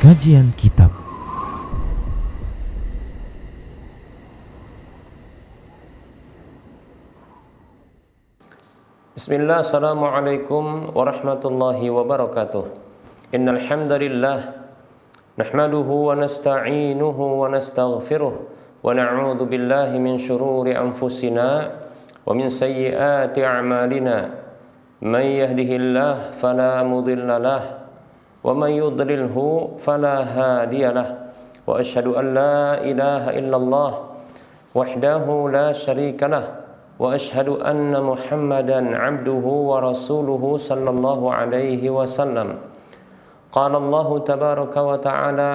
Kajian Kitab. Bismillah, assalamualaikum warahmatullahi wabarakatuh. Innal hamdalillah nahmaduhu wa nasta'inuhu wa nastaghfiruh wa na'udzu billahi min shururi anfusina wa min sayyiati a'malina. Man yahdihillahu fala mudilla lahu wa man yudlilhu fala hadiya lahu. Wa asyhadu an la ilaha illallah wahdahu la syarika lahu wa asyhadu anna Muhammadan abduhu wa rasuluhu sallallahu alaihi wasallam. Qala Allah tabaraka wa ta'ala,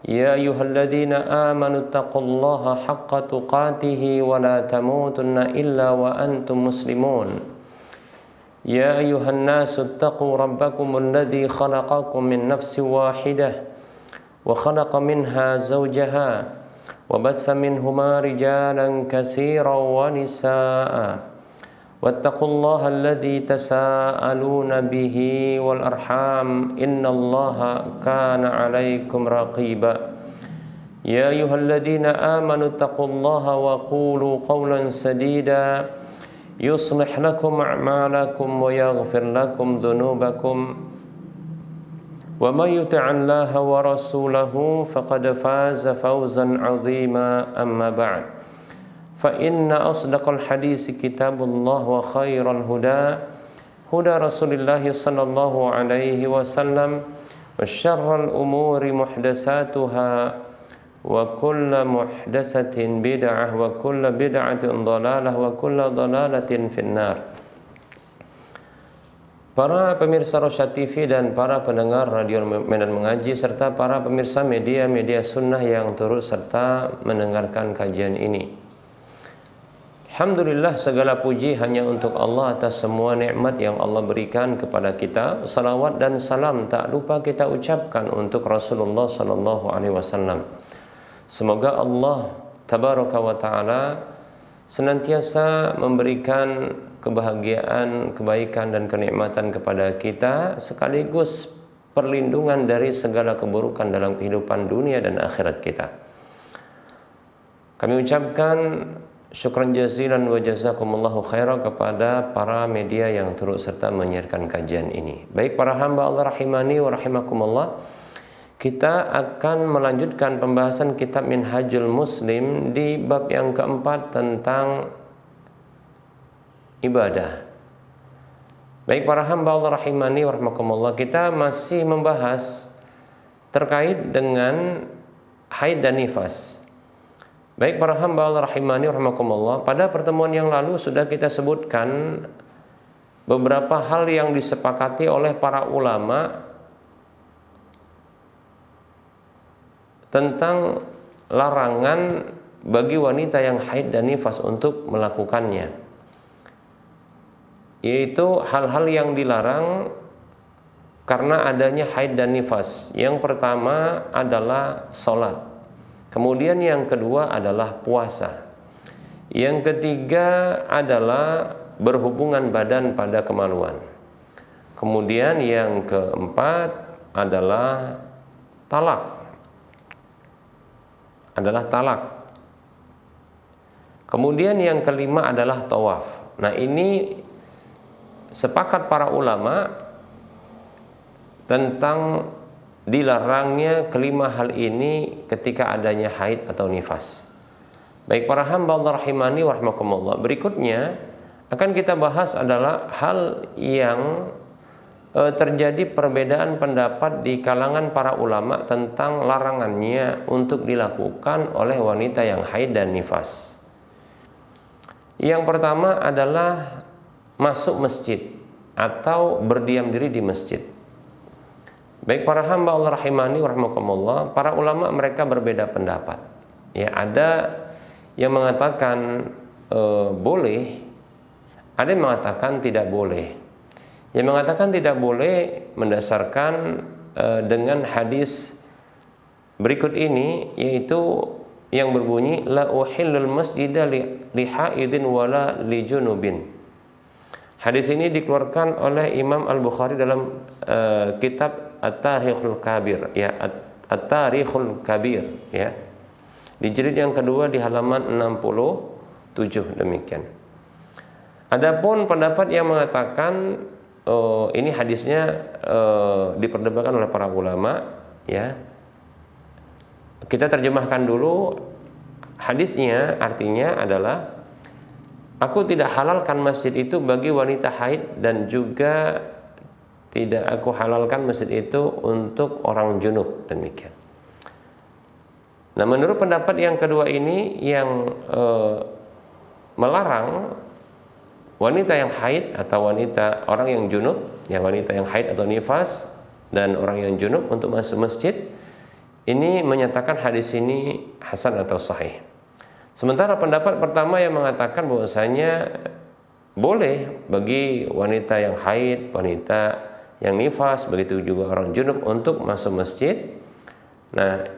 ya ayyuhalladzina amanu taqullaha haqqa tuqatih wa la tamutunna illa wa antum muslimun. Ya ayyuhan nasu taqu rabbakum alladzi khalaqakum min nafsin wahidah wa khalaqa minha zawjaha wa batha minhuma rijalan katsiran wa nisaa. Wattaqullaha alladzi tasaaluna bihi wal arham innallaha kana 'alaikum raqiba. Ya ayyuhalladzina amanu taqullaha wa qulu qawlan sadida yuslih lakum a'malakum wa yaghfir lakum dhunubakum wa may yuti'illaha wa rasulahu faqad faza fawzan 'azima. Amma ba'd, fa inna asdaqal hadisi kitabullah wa khairal huda huda Rasulillah sallallahu alaihi wasallam wa syarral umuri muhdatsatuha wa kullu muhdatsatin bid'ah wa kullu bid'atin dhalalah wa kullu dhalalatin finnar. Para pemirsa Rosyad TV dan para pendengar Radio Medan Mengaji serta para pemirsa media-media sunnah yang turut serta mendengarkan kajian ini, alhamdulillah, segala puji hanya untuk Allah atas semua nikmat yang Allah berikan kepada kita. Salawat dan salam tak lupa kita ucapkan untuk Rasulullah sallallahu alaihi wasallam. Semoga Allah tabaraka wa ta'ala senantiasa memberikan kebahagiaan, kebaikan dan kenikmatan kepada kita, sekaligus perlindungan dari segala keburukan dalam kehidupan dunia dan akhirat kita. Kami ucapkan syukran jazilan wa jazakumullahu khairan kepada para media yang turut serta menyiarkan kajian ini. Baik para hamba Allah rahimani wa rahimakumullah, kita akan melanjutkan pembahasan kitab Minhajul Muslim di bab yang keempat tentang ibadah. Baik para hamba Allah rahimani wa rahimakumullah, kita masih membahas terkait dengan haid dan nifas. Baik para hamba Allah rahimani wa rahimakumullah, pada pertemuan yang lalu sudah kita sebutkan beberapa hal yang disepakati oleh para ulama tentang larangan bagi wanita yang haid dan nifas untuk melakukannya, yaitu hal-hal yang dilarang karena adanya haid dan nifas. Yang pertama adalah sholat, kemudian yang kedua adalah puasa, yang ketiga adalah berhubungan badan pada kemaluan, kemudian yang keempat adalah talak. Kemudian yang kelima adalah tawaf. Nah, ini sepakat para ulama tentang dilarangnya kelima hal ini ketika adanya haid atau nifas. Baik para hamba Allah rahimani wa rahimakumullah, berikutnya akan kita bahas adalah hal yang terjadi perbedaan pendapat di kalangan para ulama tentang larangannya untuk dilakukan oleh wanita yang haid dan nifas. Yang pertama adalah masuk masjid atau berdiam diri di masjid. Baik para hamba Allah rahimani wa rahimakumullah, para ulama mereka berbeda pendapat. Ya, ada yang mengatakan boleh, ada yang mengatakan tidak boleh. Yang mengatakan tidak boleh mendasarkan dengan hadis berikut ini, yaitu yang berbunyi la uhillul masjida li haidin wala li junubin. Hadis ini dikeluarkan oleh Imam Al-Bukhari dalam kitab At-Tarikhul Kabir, ya, At-Tarikhul Kabir, ya. Di jilid yang kedua di halaman 67 demikian. Adapun pendapat yang mengatakan ini hadisnya diperdebatkan oleh para ulama, ya. Kita terjemahkan dulu hadisnya, artinya adalah aku tidak halalkan masjid itu bagi wanita haid dan juga tidak aku halalkan masjid itu untuk orang junub, demikian. Nah, menurut pendapat yang kedua ini yang melarang wanita yang haid atau orang yang junub, ya wanita yang haid atau nifas dan orang yang junub untuk masuk masjid, ini menyatakan hadis ini hasan atau sahih. Sementara pendapat pertama yang mengatakan bahwasanya boleh bagi wanita yang haid, wanita yang nifas, begitu juga orang junub untuk masuk masjid. Nah,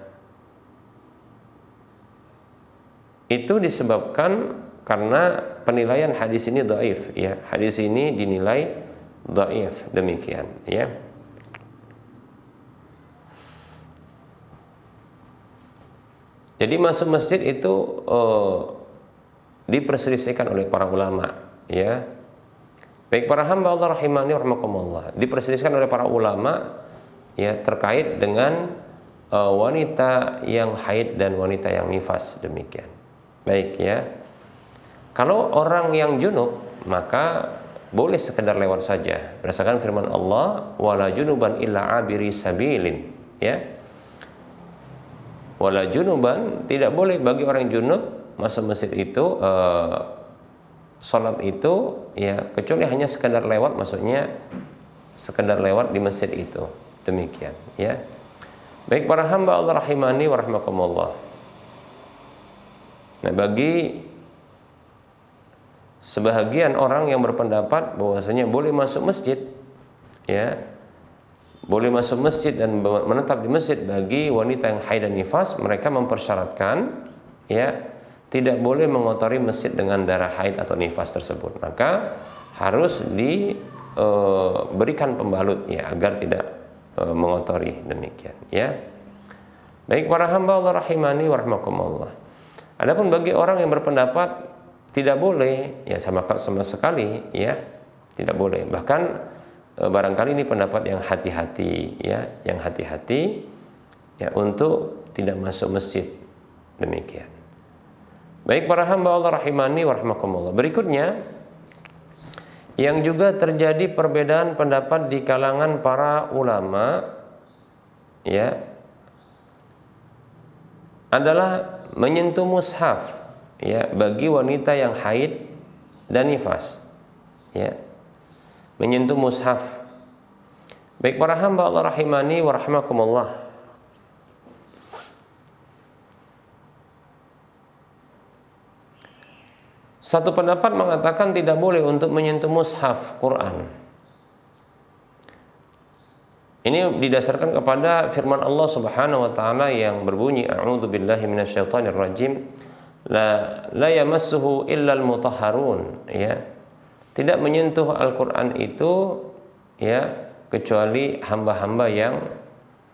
itu disebabkan karena penilaian hadis ini dhaif, ya. Hadis ini dinilai dhaif, demikian, ya. Jadi masuk masjid itu diperselisihkan oleh para ulama, ya. Baik para hamba Allah rahimani warahmatullah, diperselisihkan oleh para ulama, ya, terkait dengan wanita yang haid dan wanita yang nifas, demikian. Baik, ya. Kalau orang yang junub maka boleh sekedar lewat saja berdasarkan firman Allah, wala junuban illa abiri sabilin, ya. Wala junuban, tidak boleh bagi orang junub masuk masjid itu sholat itu, ya, kecuali hanya sekedar lewat, maksudnya sekedar lewat di masjid itu, demikian, ya. Baik para hamba Allah rahimani wa rahmakumullah. Nah, bagi sebahagian orang yang berpendapat bahwasanya boleh masuk masjid, ya, boleh masuk masjid dan menetap di masjid bagi wanita yang haid dan nifas, mereka mempersyaratkan, ya, tidak boleh mengotori masjid dengan darah haid atau nifas tersebut. Maka harus diberikan pembalut, ya, agar tidak mengotori, demikian, ya. Baik para hamba Allah rahimani wa rahmakumullah. Adapun bagi orang yang berpendapat tidak boleh, ya, sama sekali, ya, tidak boleh. Bahkan barangkali ini pendapat yang hati-hati, ya, yang hati-hati, ya, untuk tidak masuk masjid, demikian. Baik para hamba Allah rahimani wa rahmakumullah. Berikutnya yang juga terjadi perbedaan pendapat di kalangan para ulama, ya, adalah menyentuh mushaf, ya, bagi wanita yang haid dan nifas, ya, menyentuh mushaf. Baik para hamba Allah rahimani wa rahmakumullah. Satu pendapat mengatakan tidak boleh untuk menyentuh mushaf Quran. Ini didasarkan kepada firman Allah Subhanahu wa taala yang berbunyi, a'udzu billahi minasyaitonir rajim, la yamassuhu illal mutahharun, ya. Tidak menyentuh Al-Qur'an itu, ya, kecuali hamba-hamba yang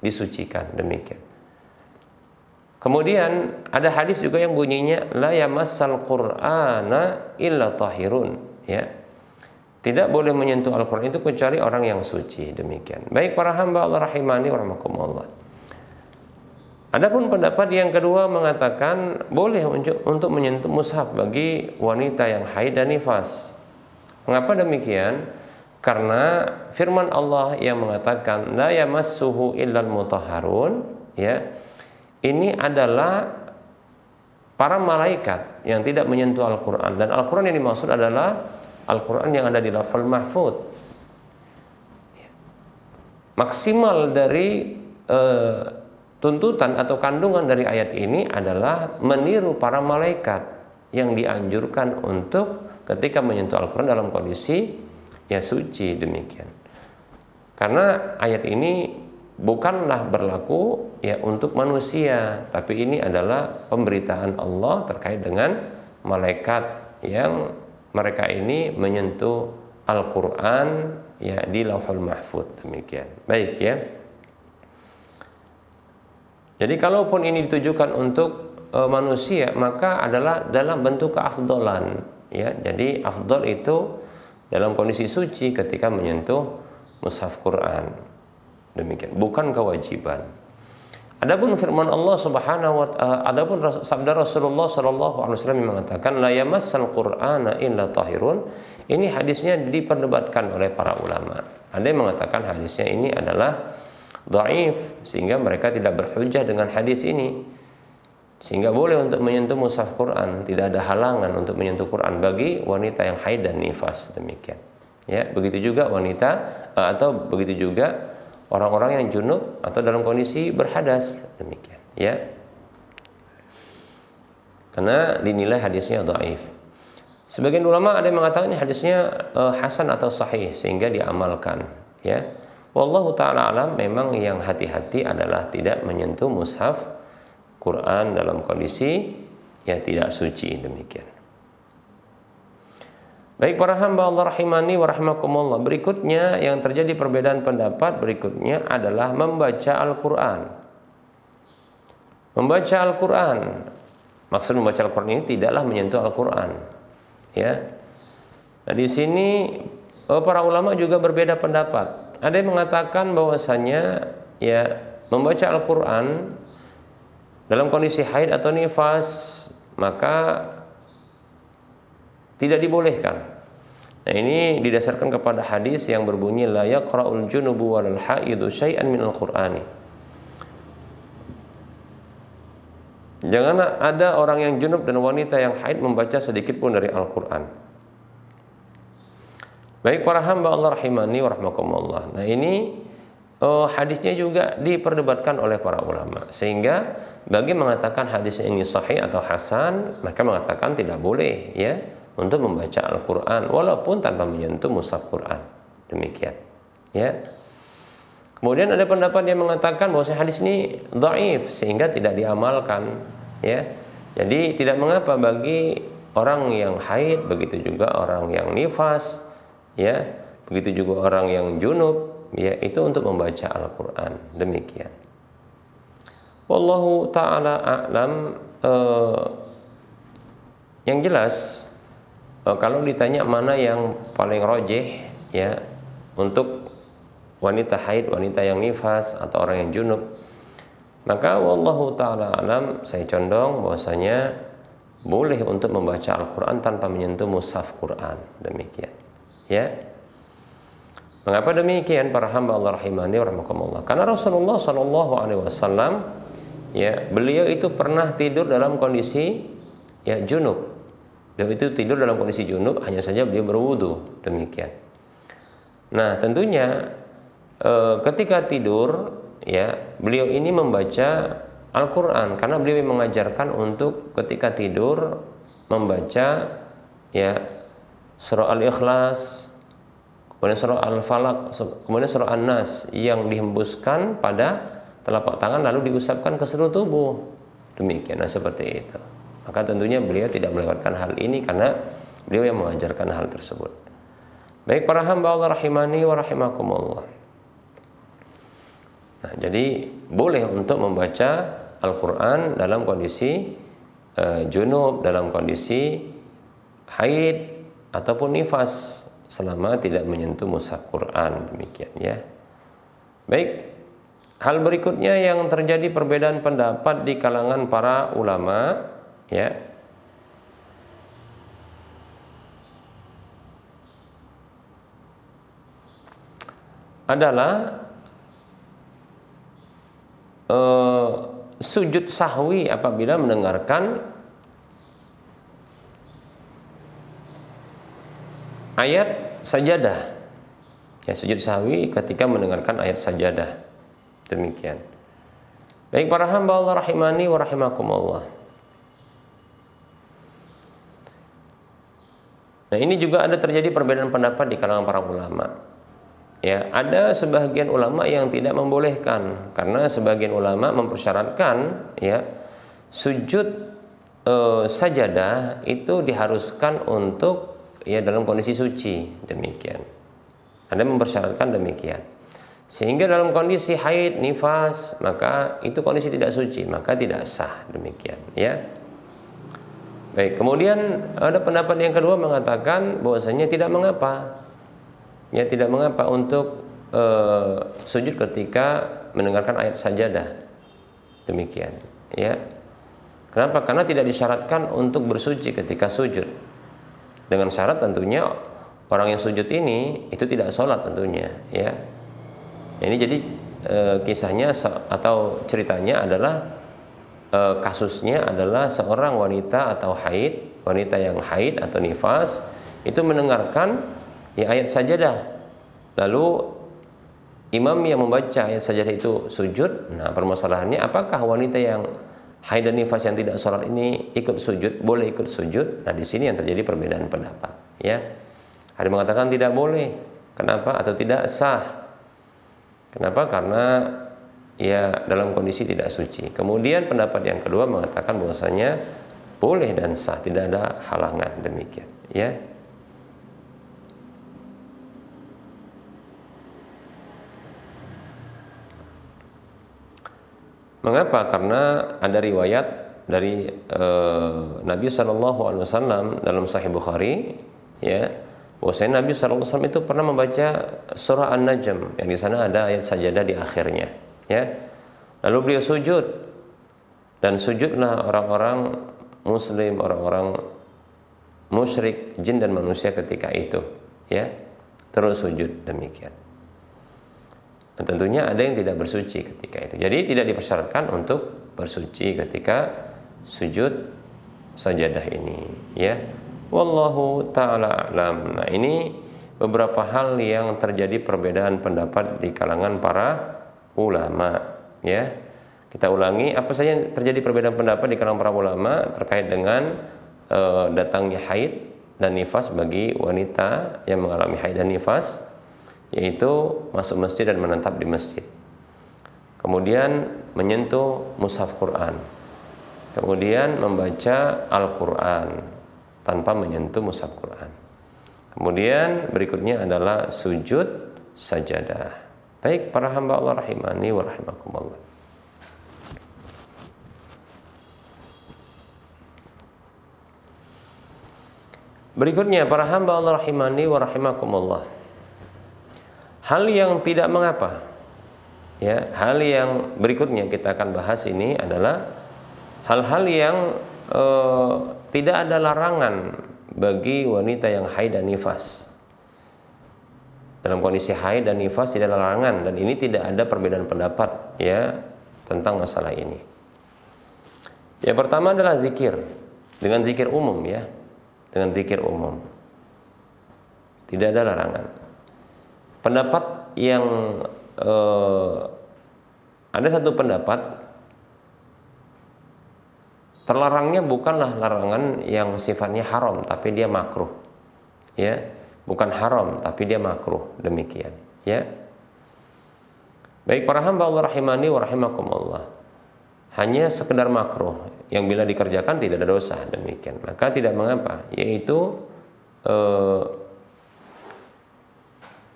disucikan, demikian. Kemudian ada hadis juga yang bunyinya la yamassal qur'ana illa tahirun, ya. Tidak boleh menyentuh Al-Qur'an itu kecuali orang yang suci, demikian. Baik para hamba Allah rahimani wa rahmakumullah. Adapun pendapat yang kedua mengatakan boleh untuk menyentuh mushaf bagi wanita yang haid dan nifas. Mengapa demikian? Karena firman Allah yang mengatakan la yamassuhu illal mutahharun, ya. Ini adalah para malaikat yang tidak menyentuh Al-Qur'an, dan Al-Qur'an yang dimaksud adalah Al-Qur'an yang ada di Lauhul Mahfuz. Maksimal dari tuntutan atau kandungan dari ayat ini adalah meniru para malaikat yang dianjurkan untuk ketika menyentuh Al-Quran dalam kondisi, ya, suci, demikian. Karena ayat ini bukanlah berlaku, ya, untuk manusia, tapi ini adalah pemberitaan Allah terkait dengan malaikat yang mereka ini menyentuh Al-Quran, ya, di Lauhul Mahfuz, demikian. Baik, ya. Jadi kalaupun ini ditujukan untuk manusia, maka adalah dalam bentuk keafdolan, ya. Jadi afdol itu dalam kondisi suci ketika menyentuh mushaf Quran. Demikian, bukan kewajiban. Adapun firman Allah Subhanahu wa taala, adapun sabda Rasulullah sallallahu alaihi wasallam yang mengatakan la yamassal Qur'ana illa tahirun. Ini hadisnya diperdebatkan oleh para ulama. Ada yang mengatakan hadisnya ini adalah dhaif, sehingga mereka tidak berhujjah dengan hadis ini. Sehingga boleh untuk menyentuh mushaf Quran, tidak ada halangan untuk menyentuh Quran bagi wanita yang haid dan nifas, demikian. Ya, begitu juga wanita atau begitu juga orang-orang yang junub atau dalam kondisi berhadas, demikian, ya. Karena dinilai hadisnya dhaif. Sebagian ulama ada yang mengatakan ini hadisnya hasan atau sahih sehingga diamalkan, ya. Wallahu taala alam, memang yang hati-hati adalah tidak menyentuh mushaf Quran dalam kondisi ya tidak suci, demikian. Baik para hamba Allah rahimani wa rahimakumullah, berikutnya yang terjadi perbedaan pendapat berikutnya adalah membaca Al-Quran. Membaca Al-Quran, maksud membaca Al-Quran ini tidaklah menyentuh Al-Quran, ya. Nah, di sini para ulama juga berbeda pendapat. Ada yang mengatakan bahwasanya ya membaca Al-Quran dalam kondisi haid atau nifas maka tidak dibolehkan. Nah, ini didasarkan kepada hadis yang berbunyi la yaqra'ul junubu wal haidu syai'an minal Qur'ani. Jangan ada orang yang junub dan wanita yang haid membaca sedikit pun dari Al-Qur'an. Baik para hamba Allah rahimani wa rahmakumullah. Nah, ini hadisnya juga diperdebatkan oleh para ulama, sehingga bagi mengatakan hadisnya ini sahih atau hasan, mereka mengatakan tidak boleh ya untuk membaca Al-Quran walaupun tanpa menyentuh mushaf Quran, demikian, ya. Kemudian ada pendapat yang mengatakan bahwa hadis ini dhaif sehingga tidak diamalkan, ya. Jadi tidak mengapa bagi orang yang haid, begitu juga orang yang nifas, ya, begitu juga orang yang junub, ya, itu untuk membaca Al-Quran, demikian. Wallahu ta'ala a'lam. Yang jelas kalau ditanya mana yang paling rajih ya untuk wanita haid, wanita yang nifas atau orang yang junub, maka wallahu ta'ala a'lam, saya condong bahwasanya boleh untuk membaca Al-Quran tanpa menyentuh mushaf Quran, demikian, ya. Mengapa demikian para hamba Allah rahimani wa rahimakumullah? Karena Rasulullah sallallahu alaihi wasallam ya, beliau itu pernah tidur dalam kondisi ya junub. Beliau itu tidur dalam kondisi junub, hanya saja beliau berwudu, demikian. Nah, tentunya ketika tidur ya, beliau ini membaca Al-Qur'an karena beliau mengajarkan untuk ketika tidur membaca ya surah Al-Ikhlas, kemudian surah Al-Falaq, kemudian surah An-Nas yang dihembuskan pada telapak tangan lalu diusapkan ke seluruh tubuh, demikian. Nah, seperti itu. Maka tentunya beliau tidak melewatkan hal ini karena beliau yang mengajarkan hal tersebut. Baik para hamba Allah rahimani wa rahimakumullah. Nah, jadi boleh untuk membaca Al-Quran dalam kondisi junub, dalam kondisi haid ataupun nifas selama tidak menyentuh mushaf Quran, demikian, ya. Baik. Hal berikutnya yang terjadi perbedaan pendapat di kalangan para ulama, ya, adalah sujud sahwi apabila mendengarkan ayat sajadah. Ya, sujud sahwi ketika mendengarkan ayat sajadah. Demikian. Baik para hamba Allah rahimani wa rahimakumullah. Nah, ini juga ada terjadi perbedaan pendapat di kalangan para ulama. Ya, ada sebagian ulama yang tidak membolehkan karena sebagian ulama mempersyaratkan ya sujud sajadah itu diharuskan untuk ya dalam kondisi suci, demikian. Ada yang mempersyaratkan demikian. Sehingga dalam kondisi haid, nifas, maka itu kondisi tidak suci, maka tidak sah, demikian ya. Baik, kemudian ada pendapat yang kedua mengatakan bahwasanya tidak mengapa. Ya, tidak mengapa untuk sujud ketika mendengarkan ayat sajadah. Demikian, ya. Kenapa? Karena tidak disyaratkan untuk bersuci ketika sujud. Dengan syarat tentunya orang yang sujud ini itu tidak sholat tentunya, ya. Ini jadi kisahnya atau ceritanya adalah kasusnya adalah seorang wanita atau haid, wanita yang haid atau nifas itu mendengarkan ya ayat sajadah. Lalu imam yang membaca ayat sajadah itu sujud. Nah, permasalahannya apakah wanita yang haid dan nifas yang tidak sholat ini ikut sujud, boleh ikut sujud? Nah, di sini yang terjadi perbedaan pendapat, ya. Ada mengatakan tidak boleh. Kenapa? Atau tidak sah. Kenapa? Karena ya dalam kondisi tidak suci. Kemudian pendapat yang kedua mengatakan bahwasanya boleh dan sah, tidak ada halangan, demikian, ya. Mengapa? Karena ada riwayat dari Nabi SAW dalam Sahih Bukhari, ya, bahwasanya Nabi SAW itu pernah membaca surah An-Najm yang di sana ada ayat sajadah di akhirnya, ya. Lalu beliau sujud, dan sujudlah orang-orang muslim, orang-orang musyrik, jin dan manusia ketika itu, ya, terus sujud, demikian. Dan tentunya ada yang tidak bersuci ketika itu. Jadi tidak dipersyaratkan untuk bersuci ketika sujud sajadah ini, ya. Wallahu ta'ala a'lam. Nah, ini beberapa hal yang terjadi perbedaan pendapat di kalangan para ulama, ya. Kita ulangi apa saja yang terjadi perbedaan pendapat di kalangan para ulama terkait dengan datangnya haid dan nifas bagi wanita yang mengalami haid dan nifas, yaitu masuk masjid dan menetap di masjid. Kemudian menyentuh mushaf Quran. Kemudian membaca Al-Quran tanpa menyentuh mushaf Quran. Kemudian berikutnya adalah sujud sajadah. Baik para hamba Allah rahimani wa rahimakumullah. Berikutnya para hamba Allah rahimani wa rahimakumullah. Hal yang tidak mengapa. Ya, hal yang berikutnya kita akan bahas ini adalah hal-hal yang tidak ada larangan bagi wanita yang haid dan nifas. Dalam kondisi haid dan nifas tidak ada larangan, dan ini tidak ada perbedaan pendapat, ya, tentang masalah ini. Yang pertama adalah zikir, dengan zikir umum, ya, dengan zikir umum. Tidak ada larangan. Pendapat yang ada satu pendapat terlarangnya bukanlah larangan yang sifatnya haram, tapi dia makruh, ya, bukan haram tapi dia makruh, demikian, ya. Baik para hamba Allah rahimani wa rahimakumullah, hanya sekedar makruh yang bila dikerjakan tidak ada dosa, demikian, maka tidak mengapa, yaitu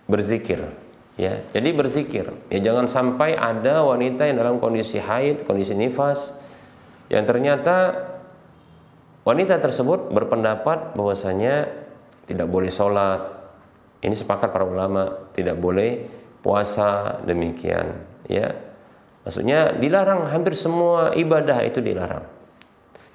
berzikir, ya. Jadi berzikir, ya, jangan sampai ada wanita yang dalam kondisi haid, kondisi nifas, yang ternyata wanita tersebut berpendapat bahwasanya tidak boleh sholat. Ini sepakat para ulama, tidak boleh puasa, demikian, ya. Maksudnya dilarang, hampir semua ibadah itu dilarang.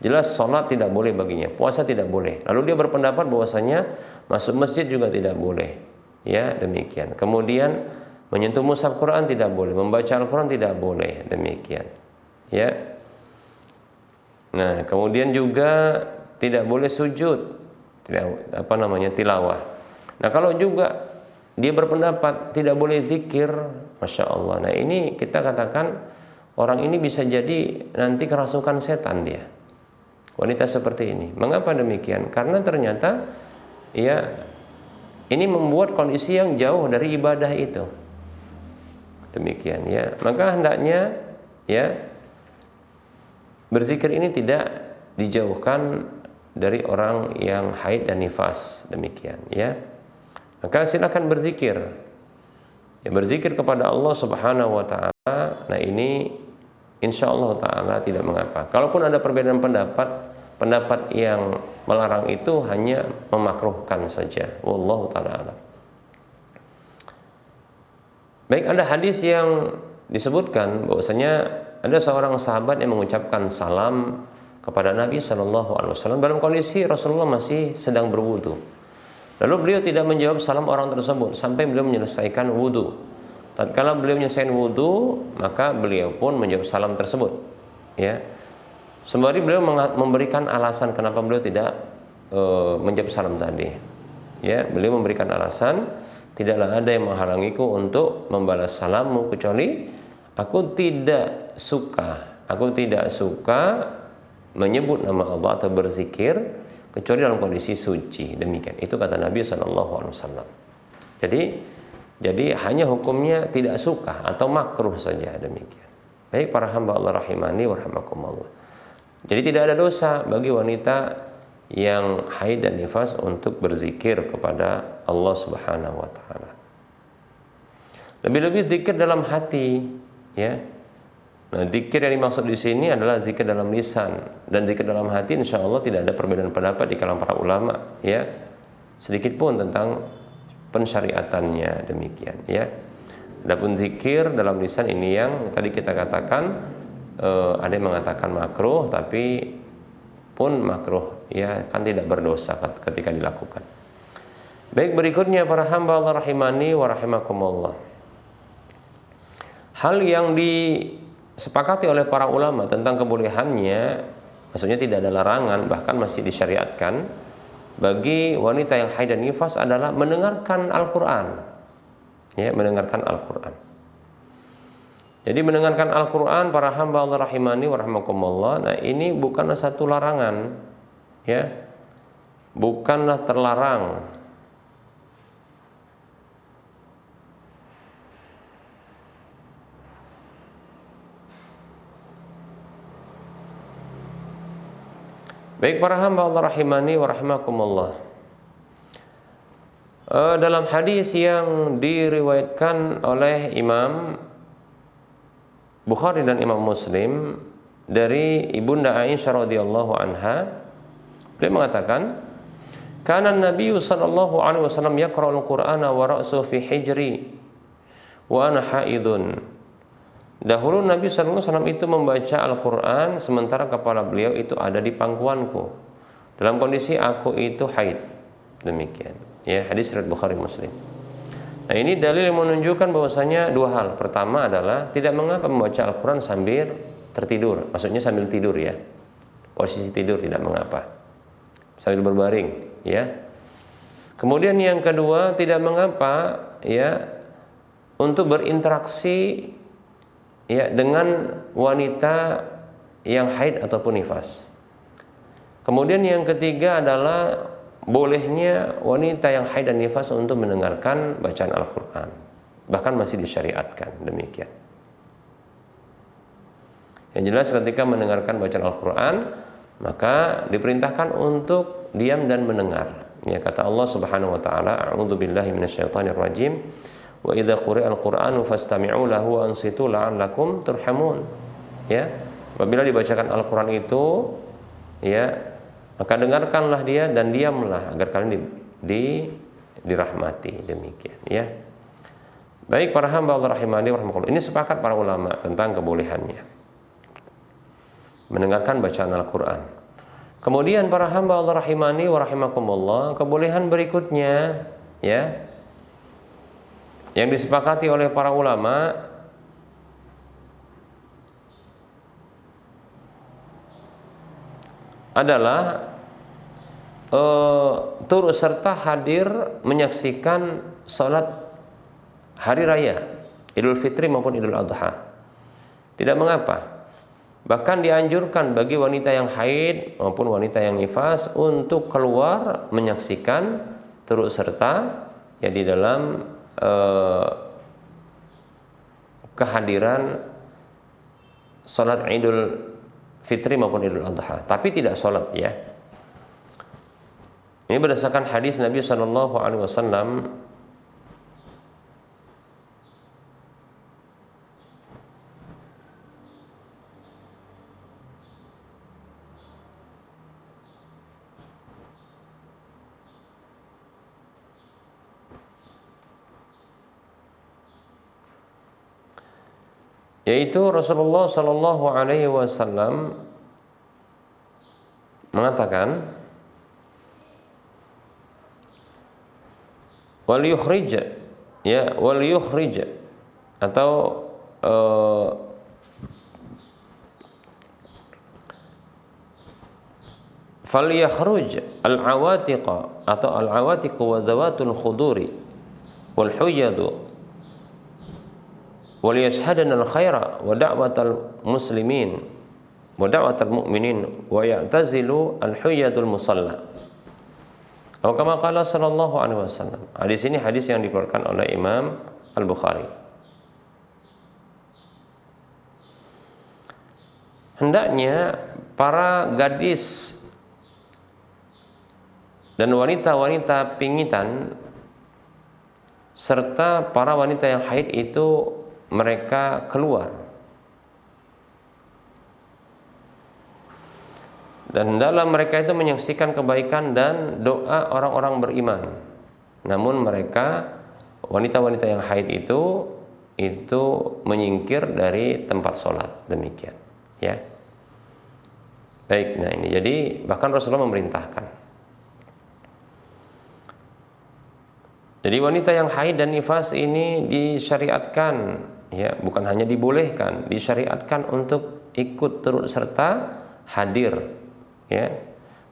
Jelas sholat tidak boleh baginya, puasa tidak boleh. Lalu dia berpendapat bahwasanya masuk masjid juga tidak boleh, ya, demikian. Kemudian menyentuh mushaf Quran tidak boleh, membaca Al-Quran tidak boleh, demikian, ya. Nah, kemudian juga tidak boleh sujud, tidak tilawah. Nah, kalau juga dia berpendapat tidak boleh zikir, masya Allah. Nah, ini kita katakan orang ini bisa jadi nanti kerasukan setan dia. Wanita seperti ini. Mengapa demikian? Karena ternyata ya ini membuat kondisi yang jauh dari ibadah itu. Demikian, ya. Maka hendaknya, ya, berzikir ini tidak dijauhkan dari orang yang haid dan nifas, demikian, ya. Maka silakan berzikir, ya, berzikir kepada Allah Subhanahu wa taala. Nah, ini insyaallah taala tidak mengapa. Kalaupun ada perbedaan pendapat yang melarang itu hanya memakruhkan saja. Wallahu taala alam. Baik, ada hadis yang disebutkan bahwasanya ada seorang sahabat yang mengucapkan salam kepada Nabi Shallallahu Alaihi Wasallam dalam kondisi Rasulullah masih sedang berwudu. Lalu beliau tidak menjawab salam orang tersebut sampai beliau menyelesaikan wudu. Tatkala beliau menyelesaikan wudu, maka beliau pun menjawab salam tersebut. Ya, sembari beliau memberikan alasan kenapa beliau tidak menjawab salam tadi. Ya, beliau memberikan alasan, tidaklah ada yang menghalangiku untuk membalas salammu kecuali aku tidak suka menyebut nama Allah atau berzikir kecuali dalam kondisi suci. Demikian. Itu kata Nabi SAW. Jadi hanya hukumnya tidak suka atau makruh saja, demikian. Baik para hamba Allah rahimani wa rahimakumullah. Jadi tidak ada dosa bagi wanita yang haid dan nifas untuk berzikir kepada Allah Subhanahu wa taala. Lebih-lebih zikir dalam hati, ya. Nah, zikir yang dimaksud di sini adalah zikir dalam lisan, dan zikir dalam hati insya Allah tidak ada perbedaan pendapat di kalangan para ulama, ya, sedikit pun tentang pensyariatannya, demikian, ya. Adapun zikir dalam lisan ini yang tadi kita katakan, ada yang mengatakan makruh, tapi pun makruh, ya, kan tidak berdosa ketika dilakukan. Baik, berikutnya para hamba Allah rahimani wa rahimakumullah. Hal yang disepakati oleh para ulama tentang kebolehannya, maksudnya tidak ada larangan, bahkan masih disyariatkan bagi wanita yang haid dan nifas adalah mendengarkan Al-Quran, ya, mendengarkan Al-Quran. Jadi mendengarkan Al-Quran para hamba Allah rahimani wa rahimakumullah, nah ini bukanlah satu larangan, ya, bukanlah terlarang. Baik para hamba Allah rahimani wa rahimakumullah. Dalam hadis yang diriwayatkan oleh Imam Bukhari dan Imam Muslim dari Ibunda Aisyah radhiyallahu anha, beliau mengatakan, "Kana Nabi sallallahu alaihi wasallam yaqra'ul Qur'ana wa ra'suhu fi hijri wa ana haidun." Dahulu Nabi sallallahu alaihi wasallam itu membaca Al-Qur'an sementara kepala beliau itu ada di pangkuanku dalam kondisi aku itu haid. Demikian. Ya, hadis riwayat Bukhari Muslim. Nah, ini dalil yang menunjukkan bahwasanya dua hal. Pertama adalah tidak mengapa membaca Al-Quran sambil tertidur. Maksudnya sambil tidur, ya. Posisi tidur tidak mengapa. Sambil berbaring, ya. Kemudian yang kedua, tidak mengapa, ya, untuk berinteraksi, ya, dengan wanita yang haid ataupun nifas. Kemudian yang ketiga adalah bolehnya wanita yang haid dan nifas untuk mendengarkan bacaan Al-Quran, bahkan masih disyariatkan, demikian. Yang jelas ketika mendengarkan bacaan Al-Quran, maka diperintahkan untuk diam dan mendengar. Ya, kata Allah Subhanahu wa taala, "A'udzubillahi minasyaitonir rajim. Wa idza quri'al Qur'anu fastami'u lahu wa ansitu la'allakum turhamun." Ya, apabila dibacakan Al-Qur'an itu, ya, maka dengarkanlah dia dan diamlah agar kalian dirahmati, demikian, ya. Baik para hamba Allah rahimani wa rahimakumullah. Ini sepakat para ulama tentang kebolehannya mendengarkan bacaan Al-Qur'an. Kemudian para hamba Allah rahimani wa rahimakumullah, kebolehan berikutnya, ya, yang disepakati oleh para ulama adalah turut serta hadir menyaksikan salat hari raya Idul Fitri maupun Idul Adha. Tidak mengapa. Bahkan dianjurkan bagi wanita yang haid maupun wanita yang nifas untuk keluar menyaksikan turut serta, ya, di dalam kehadiran salat Idul Fitri maupun Idul Adha, tapi tidak salat, ya. Ini berdasarkan hadis Nabi sallallahu alaihi wasallam yaitu Rasulullah Shallallahu Alaihi Wasallam mengatakan, wal yukhrij, ya, wal yukhrij, atau falyakhruj al-awatiqa, atau al-awatiqu wa dhawatul khuduri wal huyadu wal yashhadana al-khaira wa da'watal muslimin wa da'watal mu'minin wa ya'tazilu al-huyadul musalla. Atau kama qala sallallahu alaihi wasallam. Hadis ini hadis yang dikeluarkan oleh Imam Al-Bukhari. Hendaknya para gadis dan wanita-wanita pingitan serta para wanita yang haid itu mereka keluar, dan dalam mereka itu menyaksikan kebaikan dan doa orang-orang beriman. Namun mereka, wanita-wanita yang haid itu menyingkir dari tempat sholat, demikian, ya. Baik, nah ini jadi bahkan Rasulullah memerintahkan. Jadi wanita yang haid dan nifas ini disyariatkan, ya, bukan hanya dibolehkan, disyariatkan untuk ikut turut serta hadir, ya,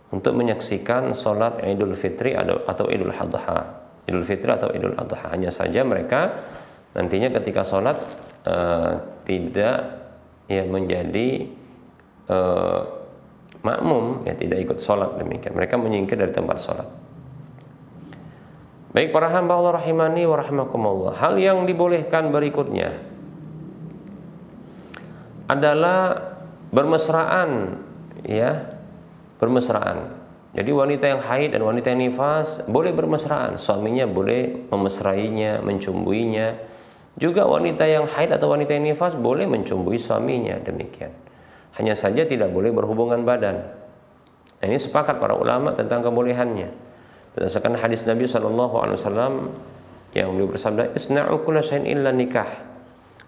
untuk menyaksikan sholat Idul Fitri atau Idul Adha. Idul Fitri atau Idul Adha. Hanya saja mereka nantinya ketika sholat tidak, ya, menjadi makmum, ya, tidak ikut sholat, demikian. Mereka menyingkir dari tempat sholat. Baik para hamba Allah rahimani wa rahimakumullah, hal yang dibolehkan berikutnya adalah bermesraan, ya, bermesraan. Jadi wanita yang haid dan wanita yang nifas boleh bermesraan, suaminya boleh memesrainya, mencumbuinya. Juga wanita yang haid atau wanita yang nifas boleh mencumbui suaminya, demikian. Hanya saja tidak boleh berhubungan badan. Nah, ini sepakat para ulama tentang kebolehannya. Berdasarkan hadis Nabi SAW yang beliau bersabda, isna'u kulla syai'in illa nikah.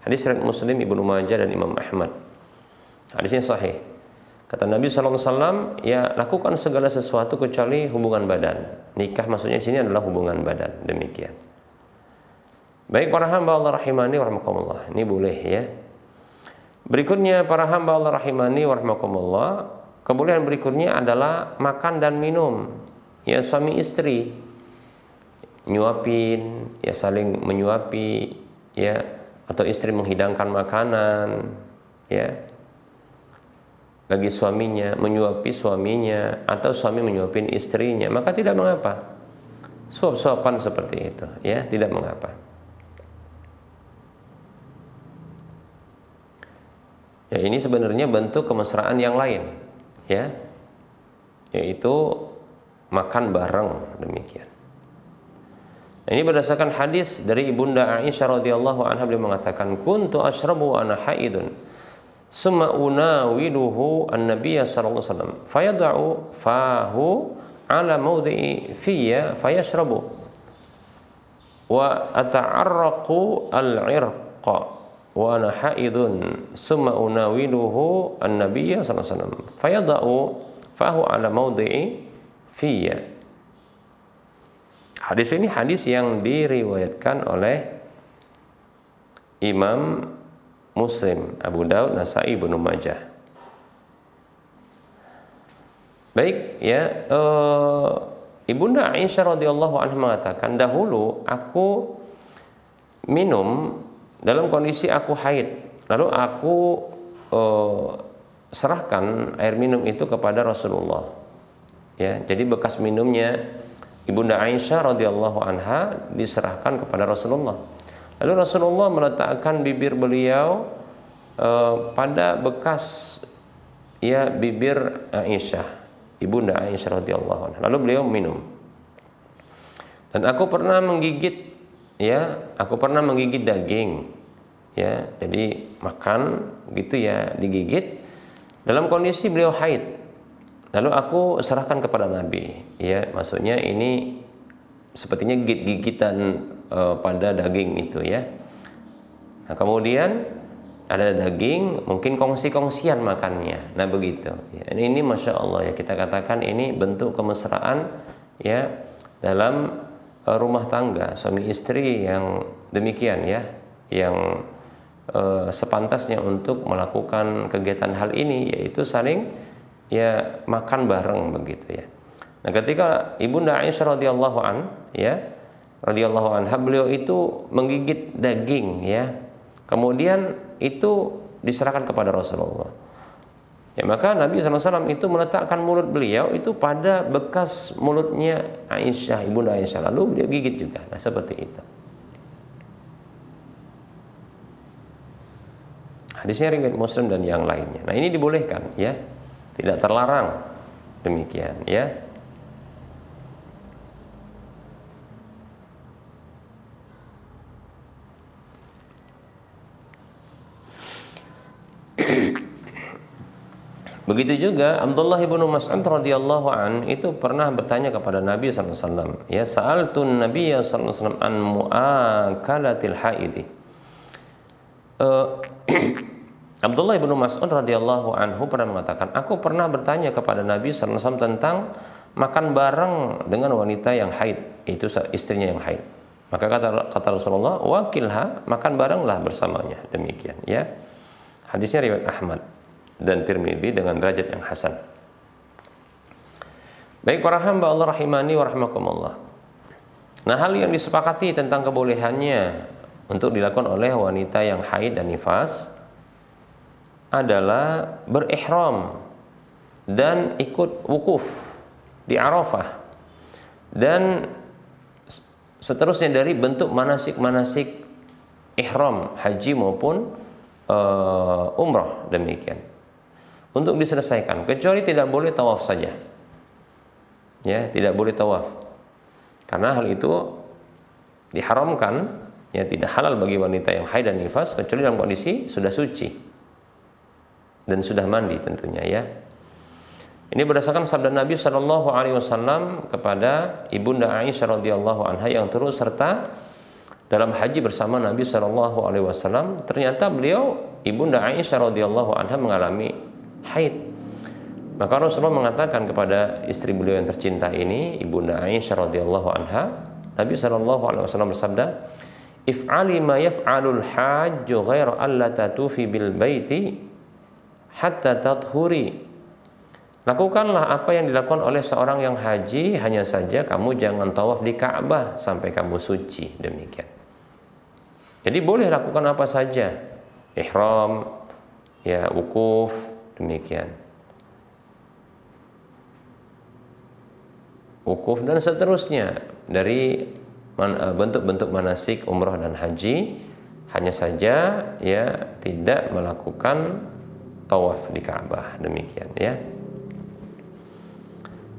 Hadis riwayat Muslim, Ibnu Majah dan Imam Ahmad. Hadisnya sahih. Kata Nabi SAW, ya, lakukan segala sesuatu kecuali hubungan badan. Nikah maksudnya di sini adalah hubungan badan, demikian. Baik para hamba Allah rahimani wa rahmakumullah, ini boleh, ya. Berikutnya para hamba Allah rahimani wa rahmakumullah, kebolehan berikutnya adalah makan dan minum. Ya, suami istri nyuapin, ya, saling menyuapi, ya, atau istri menghidangkan makanan, ya, bagi suaminya, menyuapi suaminya, atau suami menyuapin istrinya, maka tidak mengapa. Suap-suapan seperti itu, ya, tidak mengapa. Ya, ini sebenarnya bentuk kemesraan yang lain, ya, yaitu makan bareng, demikian. Ini berdasarkan hadis dari Ibunda Aisyah radhiyallahu anha, beliau mengatakan, kuntu ashrabu wa ana haidun summa unawiluhu an-nabiy sallallahu alaihi wasallam fayad'u fahu ala mawdi'i fiyya fayashrabu wa ata'arraqu al-'irqa wa ana haidun summa unawiluhu an-nabiy sallallahu alaihi wasallam fayad'u fahu ala mawdi'i fiyya. Hadis ini hadis yang diriwayatkan oleh Imam Muslim, Abu Daud, Nasai, Ibnu Majah. Baik, ya, Ibunda Aisyah radhiyallahu anha mengatakan, dahulu aku minum dalam kondisi aku haid, lalu aku serahkan air minum itu kepada Rasulullah. Ya, jadi bekas minumnya Ibunda Aisyah radhiyallahu anha diserahkan kepada Rasulullah. Lalu Rasulullah meletakkan bibir beliau pada bekas, ya, bibir Aisyah, Ibunda Aisyah radhiyallahu anha. Lalu beliau minum. Dan aku pernah menggigit, ya, aku pernah menggigit daging, ya, jadi makan gitu, ya, digigit dalam kondisi beliau haid. Lalu aku serahkan kepada Nabi, ya, maksudnya ini sepertinya gigit-gigitan pada daging itu, ya. Nah, kemudian ada daging, mungkin kongsi-kongsian makannya. Nah begitu. Ya, ini masya Allah ya, kita katakan ini bentuk kemesraan ya dalam rumah tangga suami istri yang demikian ya, yang sepantasnya untuk melakukan kegiatan hal ini, yaitu saling ya makan bareng begitu ya. Nah ketika Ibunda Aisyah radhiyallahu anha beliau itu menggigit daging ya, kemudian itu diserahkan kepada Rasulullah. Ya, maka Nabi SAW itu meletakkan mulut beliau itu pada bekas mulutnya Aisyah, Ibunda Aisyah, lalu beliau gigit juga. Nah seperti itu. Hadisnya riwayat Muslim dan yang lainnya. Nah ini dibolehkan ya, tidak terlarang demikian ya. Begitu juga Abdullah bin Mas'ud radhiyallahu an itu pernah bertanya kepada Nabi sallallahu alaihi wasallam, ya sa'altun Nabiy sallallahu alaihi wasallam an mu'akalatil haidi. Abdullah bin Mas'ud radhiyallahu anhu pernah mengatakan, aku pernah bertanya kepada Nabi sallallahu alaihi wasallam tentang makan bareng dengan wanita yang haid, itu istrinya yang haid. Maka kata Rasulullah, wakilha, makan barenglah bersamanya. Demikian ya. Hadisnya riwayat Ahmad dan Tirmidzi dengan derajat yang hasan. Baik para hamba Allah rahimani wa rahmakumullah. Nah, hal yang disepakati tentang kebolehannya untuk dilakukan oleh wanita yang haid dan nifas adalah berihram dan ikut wukuf di Arafah dan seterusnya dari bentuk manasik-manasik ihram haji maupun umrah demikian untuk diselesaikan, kecuali tidak boleh tawaf saja ya, tidak boleh tawaf karena hal itu diharamkan ya, tidak halal bagi wanita yang haid dan nifas kecuali dalam kondisi sudah suci dan sudah mandi tentunya ya. Ini berdasarkan sabda Nabi Shallallahu Alaihi Wasallam kepada Ibunda Aisyah radhiyallahu anha yang turut serta dalam haji bersama Nabi Shallallahu Alaihi Wasallam. Ternyata beliau Ibunda Aisyah radhiyallahu anha mengalami haid. Maka Rasulullah mengatakan kepada istri beliau yang tercinta ini, Ibunda Aisyah radhiyallahu anha, Nabi Shallallahu Alaihi Wasallam bersabda, "If'ali ma yaf'alul hajju ghaira alla tatufi bil baiti hatta tathuri." Lakukanlah apa yang dilakukan oleh seorang yang haji, hanya saja kamu jangan tawaf di Ka'bah sampai kamu suci. Demikian. Jadi boleh lakukan apa saja, ihram, ya wukuf, demikian. Wukuf dan seterusnya dari bentuk-bentuk manasik umrah dan haji, hanya saja ya tidak melakukan tawaf di Ka'bah. Demikian ya.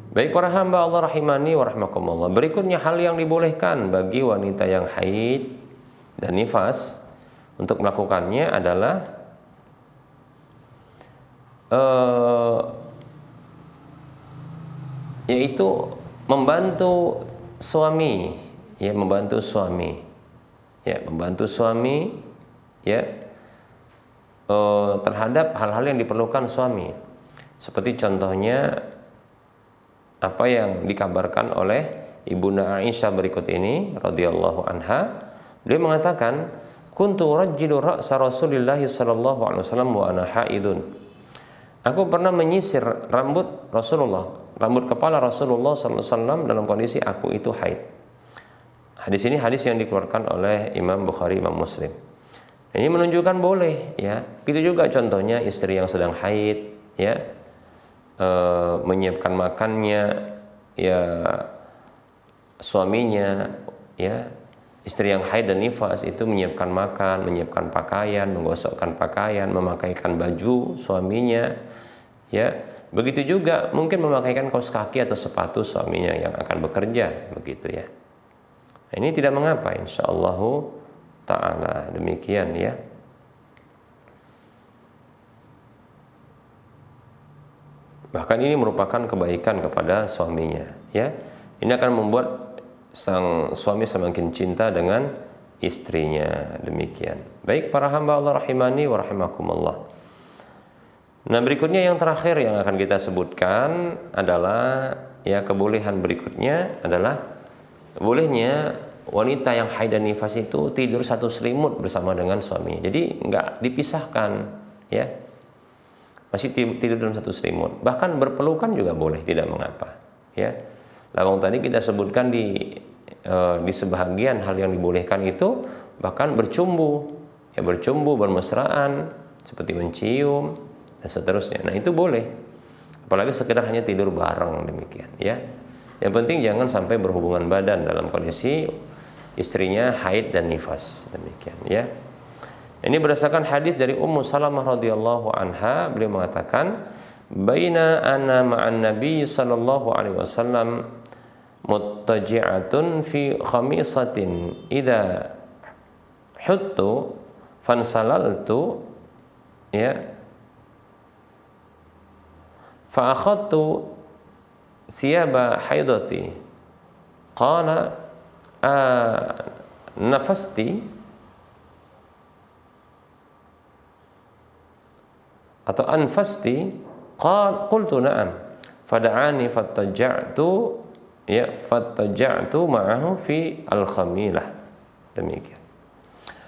Baik para hamba Allah rahimani wa rahmakumullah. Berikutnya hal yang dibolehkan bagi wanita yang haid dan nifas untuk melakukannya adalah yaitu membantu suami ya, membantu suami ya terhadap hal-hal yang diperlukan suami, seperti contohnya apa yang dikabarkan oleh Ibunda Aisyah berikut ini radhiyallahu anha. Beliau mengatakan, kuntu rajjilu ra'sa Rasulillah sallallahu alaihi wasallam wa ana haidun. Aku pernah menyisir rambut Rasulullah, rambut kepala Rasulullah sallallahu alaihi wasallam dalam kondisi aku itu haid. Hadis ini hadis yang dikeluarkan oleh Imam Bukhari, Imam Muslim. Ini menunjukkan boleh ya. Itu juga contohnya istri yang sedang haid ya, menyiapkan makannya ya suaminya ya. Istri yang haid dan nifas itu menyiapkan makan, menyiapkan pakaian, menggosokkan pakaian, memakaikan baju suaminya ya. Begitu juga mungkin memakaikan kaos kaki atau sepatu suaminya yang akan bekerja begitu ya. Nah, ini tidak mengapa insyaallah ta'ala, demikian ya. Bahkan ini merupakan kebaikan kepada suaminya ya. Ini akan membuat sang suami semakin cinta dengan istrinya. Demikian. Baik para hamba Allah rahimani wa rahimakumullah. Nah, berikutnya yang terakhir yang akan kita sebutkan adalah ya kebolehan berikutnya adalah bolehnya wanita yang haid dan nifas itu tidur satu selimut bersama dengan suaminya. Jadi nggak dipisahkan, ya. Masih tidur dalam satu selimut. Bahkan berpelukan juga boleh, tidak mengapa, ya. Lawang tadi kita sebutkan di sebahagian hal yang dibolehkan itu bahkan bercumbu, ya bercumbu, bermesraan seperti mencium dan seterusnya. Nah, itu boleh. Apalagi sekedar hanya tidur bareng demikian, ya. Yang penting jangan sampai berhubungan badan dalam kondisi istrinya haid dan nifas demikian, ya. Ini berdasarkan hadis dari Ummu Salamah radhiyallahu anha, beliau mengatakan, "Baina ana ma'an Nabi sallallahu alaihi wasallam muttaji'atun fi khamisatin idza huttu fansalaltu ya fa akhadtu siyaba haidati qala nafasti atau anfasti qultu na'am fada'ani fattaja'tu ma'ahu fi al-khamilah." Demikian.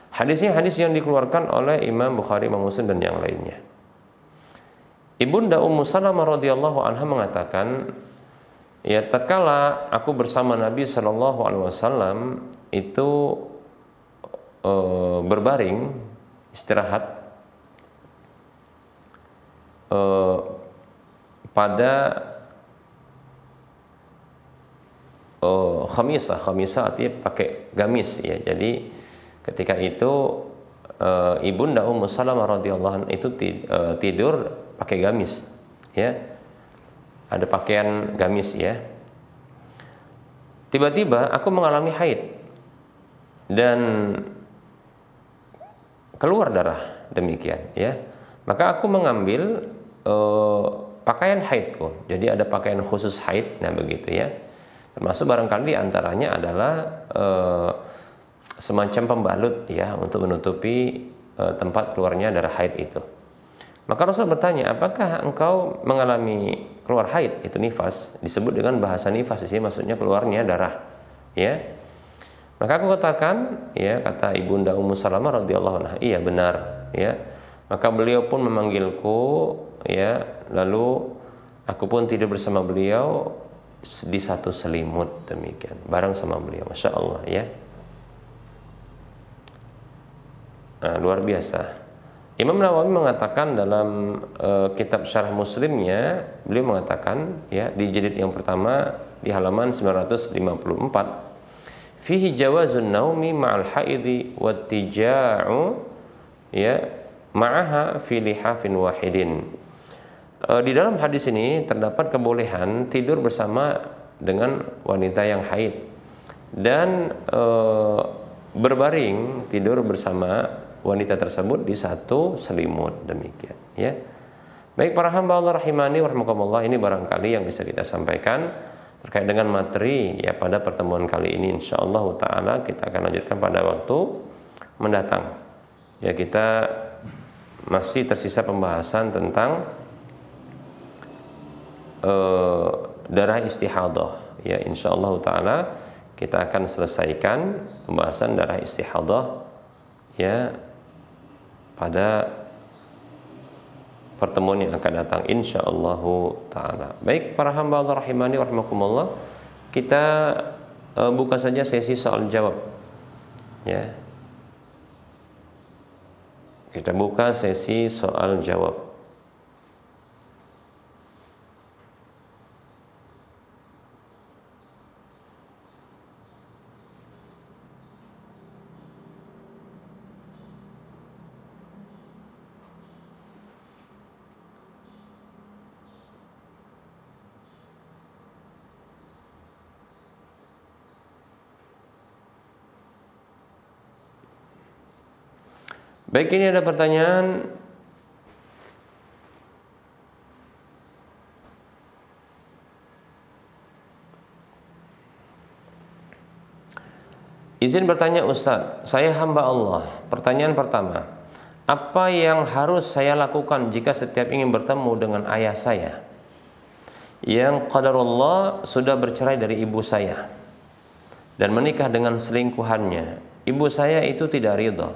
Hadisnya hadis yang dikeluarkan oleh Imam Bukhari, Imam Muslim dan yang lainnya. Ibunda Ummu Salamah radhiyallahu anha mengatakan, ya tatkala aku bersama Nabi sallallahu alaihi wasallam itu berbaring istirahat pada khamisah artinya pakai gamis, ya. Jadi ketika itu ibunda Ummu Salamah radhiyallahu anha itu tidur pakai gamis, ya. Ada pakaian gamis, ya. Tiba-tiba aku mengalami haid dan keluar darah demikian, ya. Maka aku mengambil pakaian haidku. Jadi ada pakaian khusus haid, nah begitu, ya. Termasuk barangkali antaranya adalah semacam pembalut, ya, untuk menutupi tempat keluarnya darah haid itu. Maka Rasul bertanya, apakah engkau mengalami keluar haid, itu nifas, disebut dengan bahasa nifas di sini maksudnya keluarnya darah, ya. Maka aku katakan, ya, kata ibunda Ummu Salamah radhiyallahu anha, iya benar, ya. Maka beliau pun memanggilku, ya, lalu aku pun tidur bersama beliau di satu selimut demikian, bareng sama beliau, masya Allah, ya. Nah, luar biasa. Imam Nawawi mengatakan dalam kitab Syarah Muslimnya, beliau mengatakan, ya, di jilid yang pertama di halaman 954, fihi jawazun naumi ma'al haidi wattija'u, ya, ma'aha fi lihafin wahidin. Di dalam hadis ini terdapat kebolehan tidur bersama dengan wanita yang haid dan berbaring tidur bersama wanita tersebut di satu selimut demikian, ya. Baik para hamba Allah rahimani wa rahimakumullah, ini barangkali yang bisa kita sampaikan terkait dengan materi, ya, pada pertemuan kali ini. Insyaallah taala kita akan lanjutkan pada waktu mendatang. Ya, kita masih tersisa pembahasan tentang darah istihadah, ya. Insyaallah taala kita akan selesaikan pembahasan darah istihadah, ya, pada pertemuan yang akan datang insyaallah taala. Baik para hamba Allah rahimani wa rahimakumullah, kita buka saja sesi soal jawab, ya. Kita buka sesi soal jawab. Baik, ini ada pertanyaan. Izin bertanya Ustadz, saya hamba Allah. Pertanyaan pertama, apa yang harus saya lakukan jika setiap ingin bertemu dengan ayah saya yang qadarullah sudah bercerai dari ibu saya dan menikah dengan selingkuhannya? Ibu saya itu tidak ridha.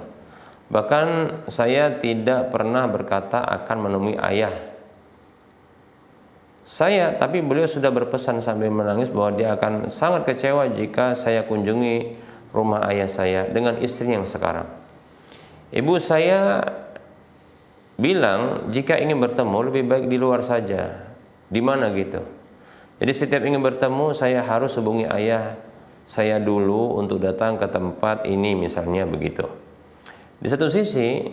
Bahkan saya tidak pernah berkata akan menemui ayah saya, tapi beliau sudah berpesan sambil menangis bahwa dia akan sangat kecewa jika saya kunjungi rumah ayah saya dengan istri yang sekarang. Ibu saya bilang jika ingin bertemu lebih baik di luar saja. Di mana gitu? Jadi setiap ingin bertemu saya harus hubungi ayah saya dulu untuk datang ke tempat ini misalnya begitu. Di satu sisi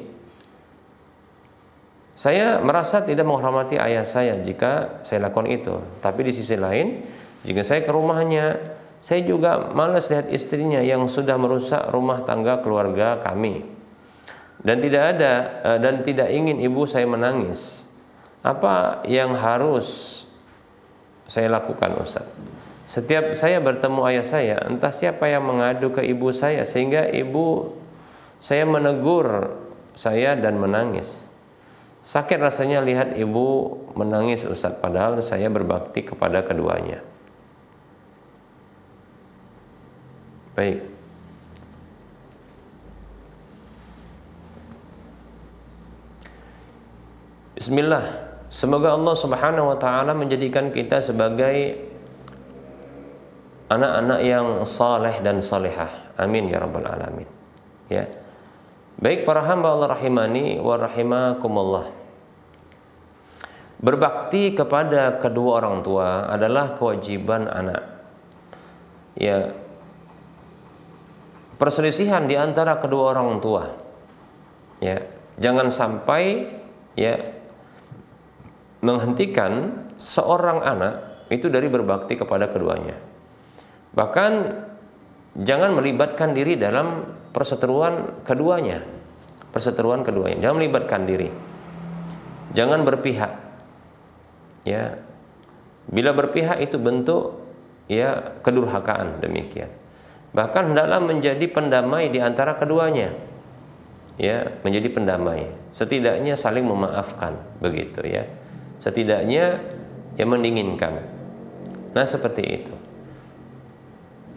saya merasa tidak menghormati ayah saya jika saya lakukan itu. Tapi di sisi lain, jika saya ke rumahnya, saya juga malas lihat istrinya yang sudah merusak rumah tangga keluarga kami. Dan tidak ingin ibu saya menangis. Apa yang harus saya lakukan, Ustaz? Setiap saya bertemu ayah saya, entah siapa yang mengadu ke ibu saya sehingga ibu saya menegur saya dan menangis. Sakit rasanya lihat ibu menangis, Ustaz, padahal saya berbakti kepada keduanya. Baik. Bismillah. Semoga Allah Subhanahu wa taala menjadikan kita sebagai anak-anak yang saleh dan salihah. Amin ya rabbal alamin. Ya. Baik para hamba Allah rahimani wa rahimakumullah. Berbakti kepada kedua orang tua adalah kewajiban anak. Ya. Perselisihan di antara kedua orang tua. Ya, jangan sampai ya menghentikan seorang anak itu dari berbakti kepada keduanya. Bahkan jangan melibatkan diri dalam perseteruan keduanya. Jangan melibatkan diri. Jangan berpihak. Ya. Bila berpihak itu bentuk ya kedurhakaan, demikian. Bahkan hendaklah menjadi pendamai di antara keduanya. Ya, menjadi pendamai. Setidaknya saling memaafkan, begitu ya. Setidaknya ya mendinginkan. Nah, seperti itu.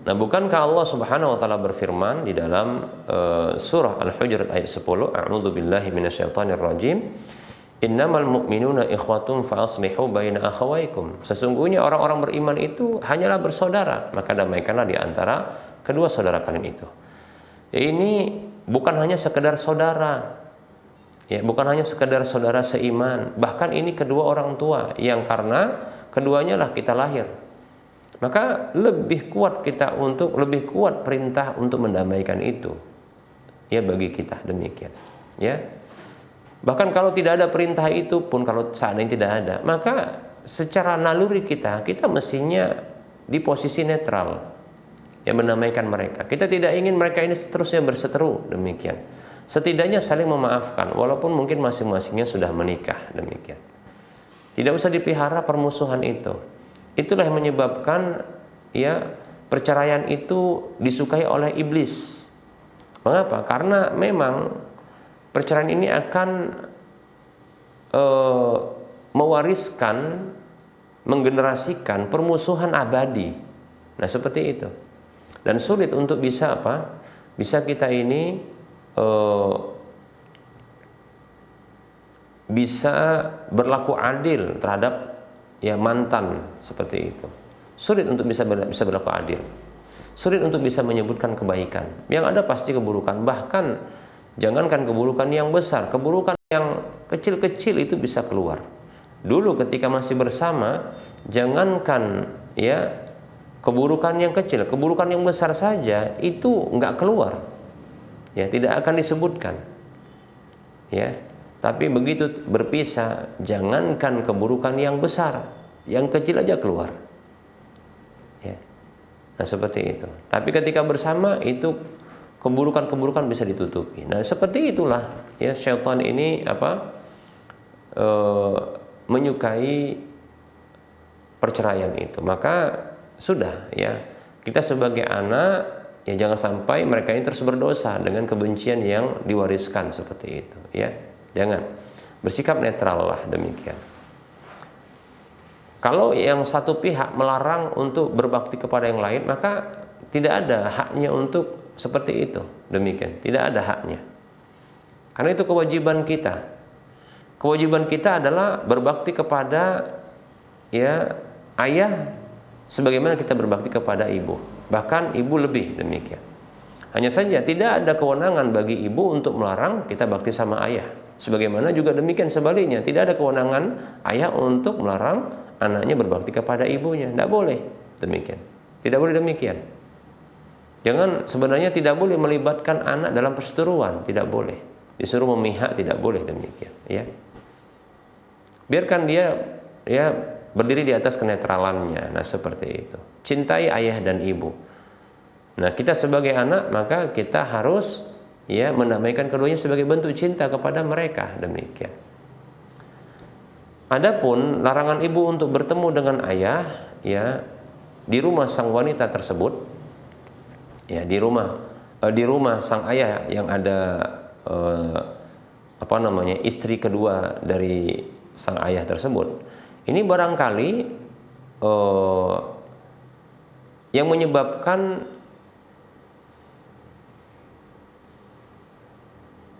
Nah, bukankah Allah Subhanahu wa taala berfirman di dalam surah Al-Hujurat ayat 10, A'udzu billahi minasyaitonir rajim, Innamal mu'minuna ikhwatun fa aslihu baina akhawaykum. Sesungguhnya orang-orang beriman itu hanyalah bersaudara, maka damaikanlah di antara kedua saudara kalian itu. Ya, ini bukan hanya sekedar saudara. Ya, bukan hanya sekedar saudara seiman, bahkan ini kedua orang tua yang karena keduanya lah kita lahir. Maka lebih kuat perintah untuk mendamaikan itu. Ya, bagi kita demikian. Ya. Bahkan kalau tidak ada perintah itu pun, kalau seandainya tidak ada, maka secara naluri kita mestinya di posisi netral, ya, mendamaikan mereka. Kita tidak ingin mereka ini seterusnya berseteru, demikian. Setidaknya saling memaafkan, walaupun mungkin masing-masingnya sudah menikah, demikian. Tidak usah dipelihara permusuhan itu. Itulah yang menyebabkan ya perceraian itu disukai oleh iblis. Mengapa? Karena memang perceraian ini akan mewariskan, menggenerasikan permusuhan abadi. Nah, seperti itu. Dan sulit untuk bisa bisa kita ini bisa berlaku adil terhadap ya mantan seperti itu. Sulit untuk bisa berlaku adil. Sulit untuk bisa menyebutkan kebaikan. Yang ada pasti keburukan. Bahkan jangankan keburukan yang besar, keburukan yang kecil-kecil itu bisa keluar. Dulu ketika masih bersama, jangankan ya keburukan yang kecil, keburukan yang besar saja itu nggak keluar. Ya, tidak akan disebutkan. Ya. Tapi begitu berpisah, jangankan keburukan yang besar, yang kecil aja keluar. Ya. Nah, seperti itu. Tapi ketika bersama itu keburukan-keburukan bisa ditutupi. Nah, seperti itulah ya syaitan ini menyukai perceraian itu. Maka sudah ya, kita sebagai anak ya jangan sampai mereka ini terus berdosa dengan kebencian yang diwariskan seperti itu, ya. Jangan. Bersikap netral lah demikian. Kalau yang satu pihak melarang untuk berbakti kepada yang lain, maka tidak ada haknya untuk seperti itu. Demikian, tidak ada haknya. Karena itu kewajiban kita. Kewajiban kita adalah berbakti kepada ya ayah sebagaimana kita berbakti kepada ibu. Bahkan ibu lebih demikian. Hanya saja tidak ada kewenangan bagi ibu untuk melarang kita bakti sama ayah. Sebagaimana juga demikian sebaliknya, tidak ada kewenangan ayah untuk melarang anaknya berbakti kepada ibunya. Tidak boleh demikian. Tidak boleh demikian. Jangan, sebenarnya tidak boleh melibatkan anak dalam perseteruan, tidak boleh. Disuruh memihak, tidak boleh demikian, ya. Biarkan dia ya berdiri di atas kenetralannya. Nah, seperti itu. Cintai ayah dan ibu. Nah, kita sebagai anak maka kita harus ya mendamaikan keduanya sebagai bentuk cinta kepada mereka, demikian. Adapun larangan ibu untuk bertemu dengan ayah ya di rumah sang wanita tersebut, ya di rumah sang ayah yang ada istri kedua dari sang ayah tersebut. Ini barangkali yang menyebabkan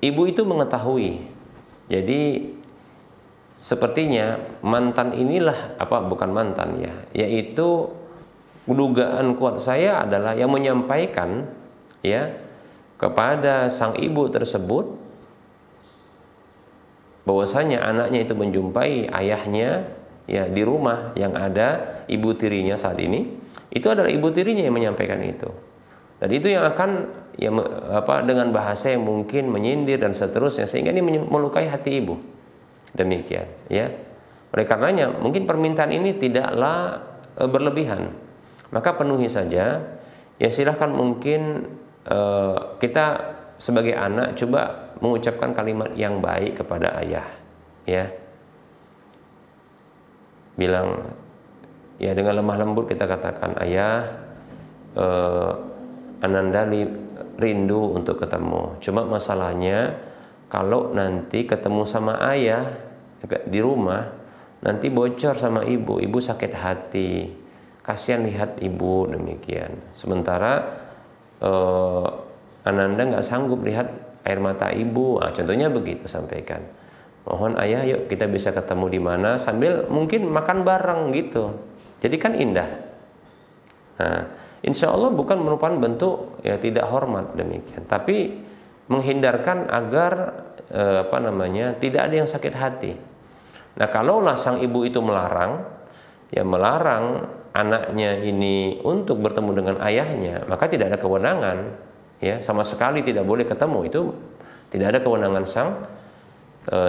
ibu itu mengetahui. Jadi sepertinya mantan inilah bukan mantan ya, yaitu dugaan kuat saya adalah yang menyampaikan ya kepada sang ibu tersebut bahwasanya anaknya itu menjumpai ayahnya ya di rumah yang ada ibu tirinya saat ini, itu adalah ibu tirinya yang menyampaikan itu. Dan itu yang akan ya dengan bahasa yang mungkin menyindir dan seterusnya, sehingga ini melukai hati ibu. Demikian ya. Oleh karenanya mungkin permintaan ini tidaklah berlebihan. Maka penuhi saja. Ya silahkan mungkin kita sebagai anak coba mengucapkan kalimat yang baik kepada ayah, ya. Bilang ya dengan lemah lembut kita katakan, ayah, Ananda rindu untuk ketemu. Cuma masalahnya kalau nanti ketemu sama ayah di rumah, nanti bocor sama ibu sakit hati, kasihan lihat ibu, demikian. Sementara Ananda nggak sanggup lihat air mata ibu. Contohnya begitu, sampaikan. Mohon ayah, yuk kita bisa ketemu di mana sambil mungkin makan bareng gitu. Jadi kan indah. Nah, insya Allah bukan merupakan bentuk ya tidak hormat demikian, tapi menghindarkan agar tidak ada yang sakit hati. Nah, kalaulah sang ibu itu melarang anaknya ini untuk bertemu dengan ayahnya, maka tidak ada kewenangan, ya sama sekali tidak boleh ketemu, itu tidak ada kewenangan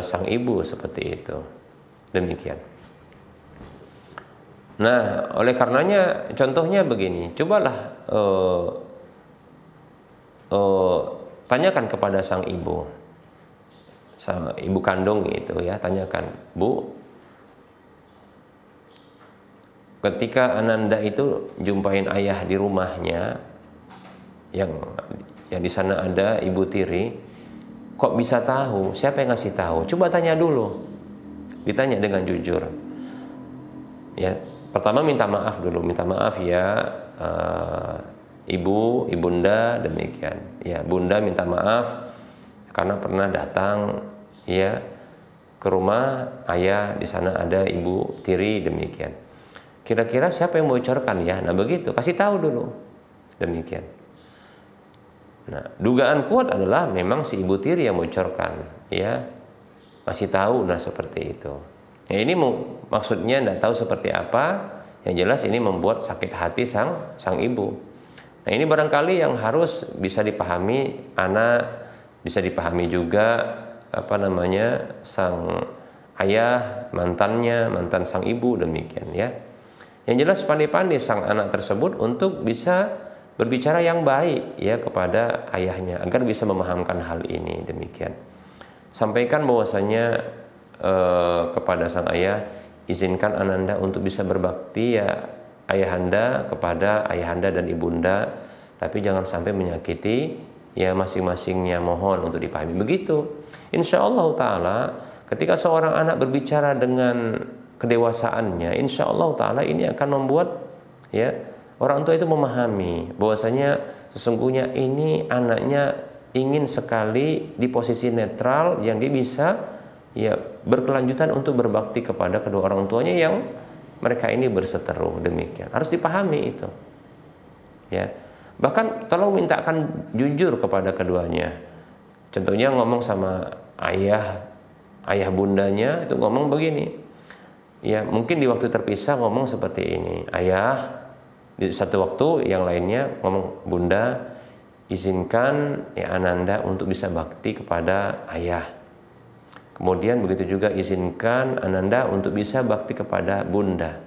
sang ibu seperti itu, demikian. Nah, oleh karenanya contohnya begini, cobalah tanyakan kepada sang ibu kandung itu ya, tanyakan, Bu, ketika Ananda itu jumpain ayah di rumahnya yang di sana ada ibu tiri, kok bisa tahu? Siapa yang ngasih tahu? Coba tanya dulu. Ditanya dengan jujur. Ya, pertama minta maaf dulu, minta maaf ya ibunda demikian. Ya, bunda minta maaf karena pernah datang ya ke rumah ayah, di sana ada ibu tiri demikian. Kira-kira siapa yang bocorkan ya? Nah, begitu, kasih tahu dulu. Demikian. Nah, dugaan kuat adalah memang si ibu tiri yang bocorkan, ya. Masih tahu, nah seperti itu. Ya, ini maksudnya tidak tahu seperti apa. Yang jelas ini membuat sakit hati sang ibu. Nah, ini barangkali yang harus bisa dipahami anak, bisa dipahami juga sang ayah, mantan sang ibu, demikian ya. Yang jelas pandai-pandai sang anak tersebut untuk bisa berbicara yang baik ya kepada ayahnya agar bisa memahamkan hal ini, demikian. Sampaikan bahwasanya kepada sang ayah, izinkan Ananda untuk bisa berbakti ya ayahanda kepada ayahanda dan ibunda tapi jangan sampai menyakiti ya masing-masingnya, mohon untuk dipahami begitu. Insya Allah Ta'ala ketika seorang anak berbicara dengan kedewasaannya, insya Allah Ta'ala ini akan membuat ya orang tua itu memahami bahwasanya sesungguhnya ini anaknya ingin sekali di posisi netral yang dia bisa ya berkelanjutan untuk berbakti kepada kedua orang tuanya yang mereka ini berseteru. Demikian harus dipahami itu ya. Bahkan tolong mintakan jujur kepada keduanya. Contohnya ngomong sama ayah bundanya itu ngomong begini ya, mungkin di waktu terpisah ngomong seperti ini, ayah, di satu waktu yang lainnya ngomong, bunda izinkan ya Ananda untuk bisa bakti kepada ayah. Kemudian begitu juga izinkan Ananda untuk bisa bakti kepada bunda.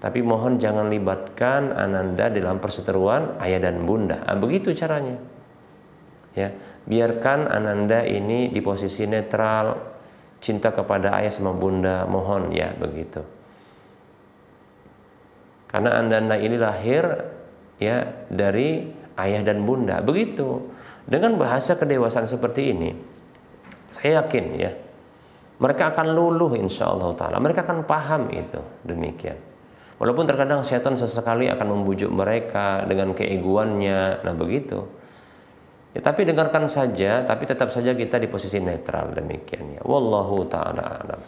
Tapi mohon jangan libatkan Ananda dalam perseteruan ayah dan bunda. Begitu caranya. Ya, biarkan Ananda ini di posisi netral, cinta kepada ayah sama bunda, mohon ya begitu. Karena Ananda ini lahir ya dari ayah dan bunda, begitu. Dengan bahasa kedewasaan seperti ini, saya yakin ya mereka akan luluh insya Allah Ta'ala, mereka akan paham itu. Demikian. Walaupun terkadang setan sesekali akan membujuk mereka dengan keegoannya, nah begitu ya, tapi dengarkan saja, tapi tetap saja kita di posisi netral. Demikian ya, wallahu ta'ala a'lam.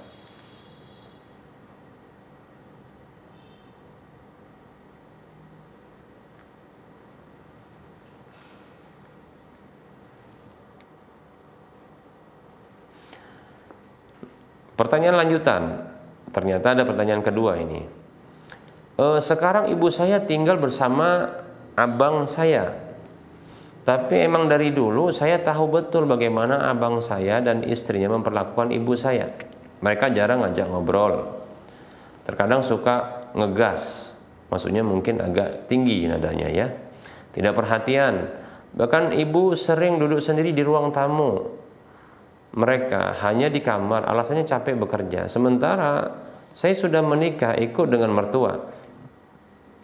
Pertanyaan lanjutan, ternyata ada pertanyaan kedua ini. Sekarang ibu saya tinggal bersama abang saya, tapi emang dari dulu saya tahu betul bagaimana abang saya dan istrinya memperlakukan ibu saya. Mereka jarang ngajak ngobrol, terkadang suka ngegas, maksudnya mungkin agak tinggi nadanya ya, tidak perhatian. Bahkan ibu sering duduk sendiri di ruang tamu, mereka hanya di kamar, alasannya capek bekerja. Sementara saya sudah menikah ikut dengan mertua.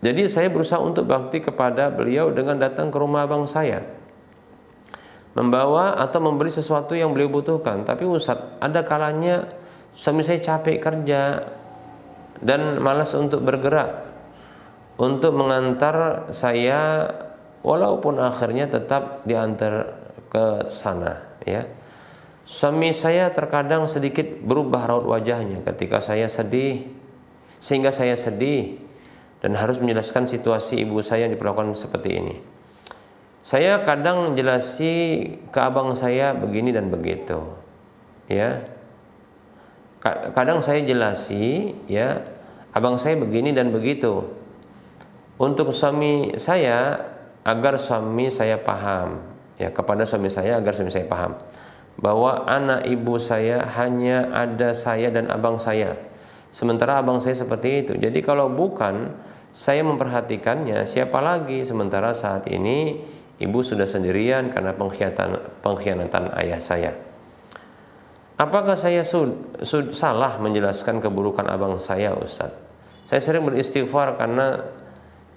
Jadi saya berusaha untuk bakti kepada beliau dengan datang ke rumah abang saya, membawa atau membeli sesuatu yang beliau butuhkan. Tapi Ustadz, ada kalanya suami saya capek kerja dan malas untuk bergerak untuk mengantar saya, walaupun akhirnya tetap diantar ke sana ya. Suami saya terkadang sedikit berubah raut wajahnya ketika saya sedih, sehingga saya sedih dan harus menjelaskan situasi ibu saya yang diperlakukan seperti ini. Saya kadang menjelasi ke abang saya begini dan begitu ya. Kadang saya jelasi ya, abang saya begini dan begitu untuk suami saya, agar suami saya paham ya, kepada suami saya agar suami saya paham bahwa anak ibu saya hanya ada saya dan abang saya, sementara abang saya seperti itu. Jadi kalau bukan saya memperhatikannya, siapa lagi? Sementara saat ini ibu sudah sendirian karena pengkhianatan ayah saya. Apakah saya salah menjelaskan keburukan abang saya, Ustadz? Saya sering beristighfar karena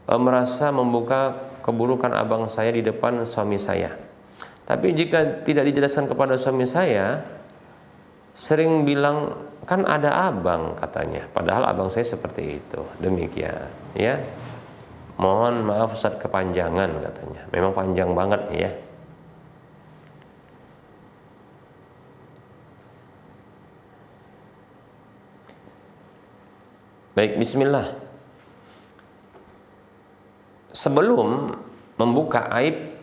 merasa membuka keburukan abang saya di depan suami saya. Tapi jika tidak dijelaskan kepada suami saya, sering bilang kan ada abang katanya, padahal abang saya seperti itu. Demikian ya. Mohon maaf Ustadz kepanjangan katanya. Memang panjang banget ya. Baik, bismillah. Sebelum membuka aib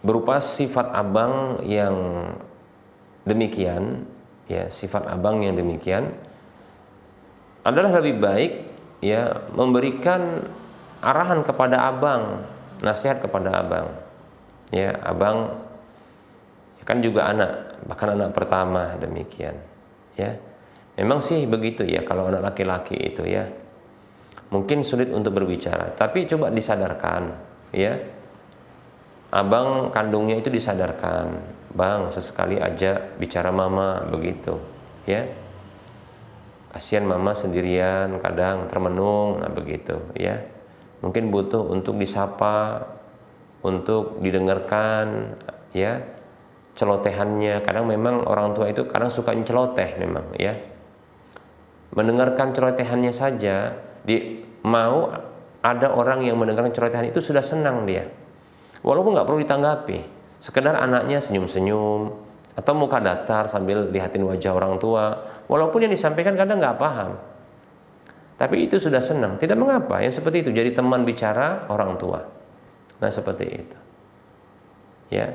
berupa sifat abang yang demikian ya, sifat abang yang demikian adalah lebih baik ya memberikan arahan kepada abang, nasihat kepada abang ya. Abang kan juga anak, bahkan anak pertama, demikian ya. Memang sih begitu ya, kalau anak laki-laki itu ya mungkin sulit untuk berbicara, tapi coba disadarkan ya. Abang kandungnya itu disadarkan, bang sesekali aja bicara mama begitu ya. Kasihan mama sendirian kadang termenung, nah begitu ya. mungkin butuh untuk disapa, untuk didengarkan, ya, celotehannya. Kadang memang orang tua itu kadang suka celoteh memang, ya. Mendengarkan celotehannya saja, mau ada orang yang mendengarkan celotehan itu sudah senang dia. Walaupun nggak perlu ditanggapi, sekedar anaknya senyum-senyum atau muka datar sambil lihatin wajah orang tua, walaupun yang disampaikan kadang nggak paham, tapi itu sudah senang. Tidak mengapa yang seperti itu jadi teman bicara orang tua. Nah, seperti itu, ya.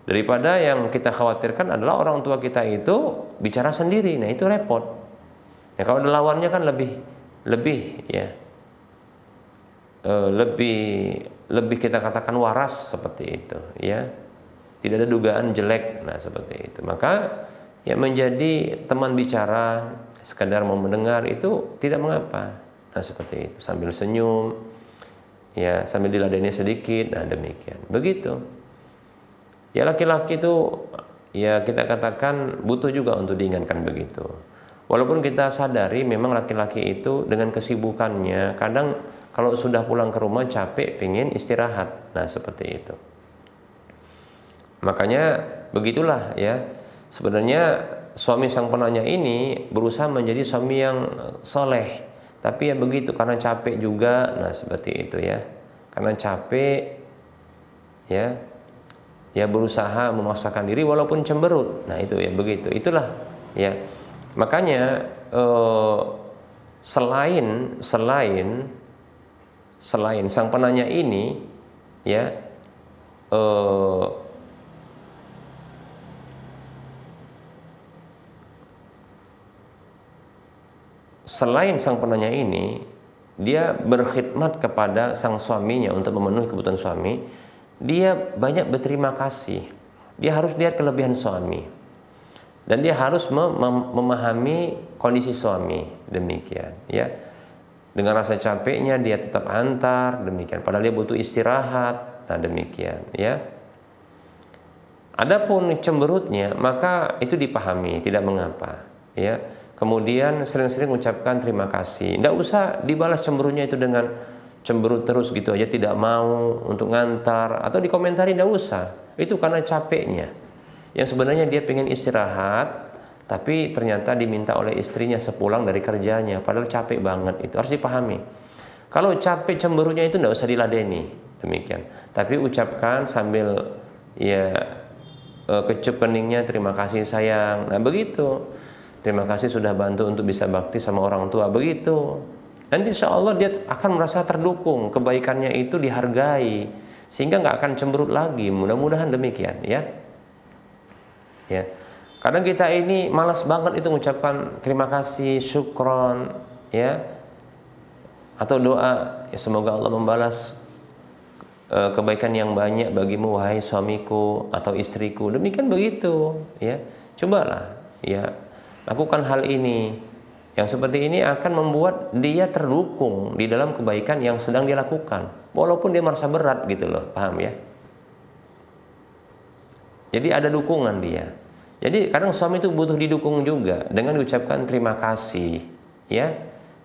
Daripada yang kita khawatirkan adalah orang tua kita itu bicara sendiri, nah itu repot. Ya, kalau ada lawannya kan lebih ya, lebih kita katakan waras seperti itu, ya. Tidak ada dugaan jelek, nah seperti itu. Maka ya menjadi teman bicara, sekedar mau mendengar itu tidak mengapa. Nah seperti itu, sambil senyum, ya sambil diladeni sedikit, nah demikian. Begitu. Ya laki-laki itu ya kita katakan butuh juga untuk diingatkan begitu. Walaupun kita sadari memang laki-laki itu dengan kesibukannya kadang kalau sudah pulang ke rumah capek, pengen istirahat. Nah seperti itu. Makanya begitulah ya. Sebenarnya suami sang penanya ini berusaha menjadi suami yang soleh. Tapi ya begitu karena capek juga. Nah seperti itu ya. Karena capek ya. Ya berusaha memaksakan diri walaupun cemberut. Nah itu ya begitu. Itulah ya. Makanya selain sang penanya ini ya selain sang penanya ini dia berkhidmat kepada sang suaminya untuk memenuhi kebutuhan suami, dia banyak berterima kasih. Dia harus lihat kelebihan suami dan dia harus memahami kondisi suami, demikian ya. Dengan rasa capeknya dia tetap antar, demikian. Padahal dia butuh istirahat. Nah, demikian, ya. Adapun cemberutnya, maka itu dipahami, tidak mengapa, ya. Kemudian sering-sering ucapkan terima kasih. Tidak usah dibalas cemberutnya itu dengan cemberut terus gitu aja, tidak mau untuk ngantar atau dikomentari, tidak usah. Itu karena capeknya. Yang sebenarnya dia pengen istirahat, tapi ternyata diminta oleh istrinya sepulang dari kerjanya, padahal capek banget. Itu harus dipahami. Kalau capek cemberutnya itu tidak usah diladeni, demikian. Tapi ucapkan sambil ya kecup keningnya, terima kasih sayang. Nah begitu. Terima kasih sudah bantu untuk bisa bakti sama orang tua, begitu. Nanti insya Allah dia akan merasa terdukung, kebaikannya itu dihargai, sehingga nggak akan cemberut lagi. Mudah-mudahan demikian, ya. Ya. Kadang kita ini malas banget itu mengucapkan terima kasih, syukron, ya, atau doa, ya, semoga Allah membalas kebaikan yang banyak bagimu wahai suamiku atau istriku. Demikian begitu, ya. Cobalah, ya, lakukan hal ini. Yang seperti ini akan membuat dia terdukung di dalam kebaikan yang sedang dia lakukan, walaupun dia merasa berat gitu loh, paham ya? Jadi ada dukungan dia. Jadi kadang suami itu butuh didukung juga dengan diucapkan terima kasih, ya.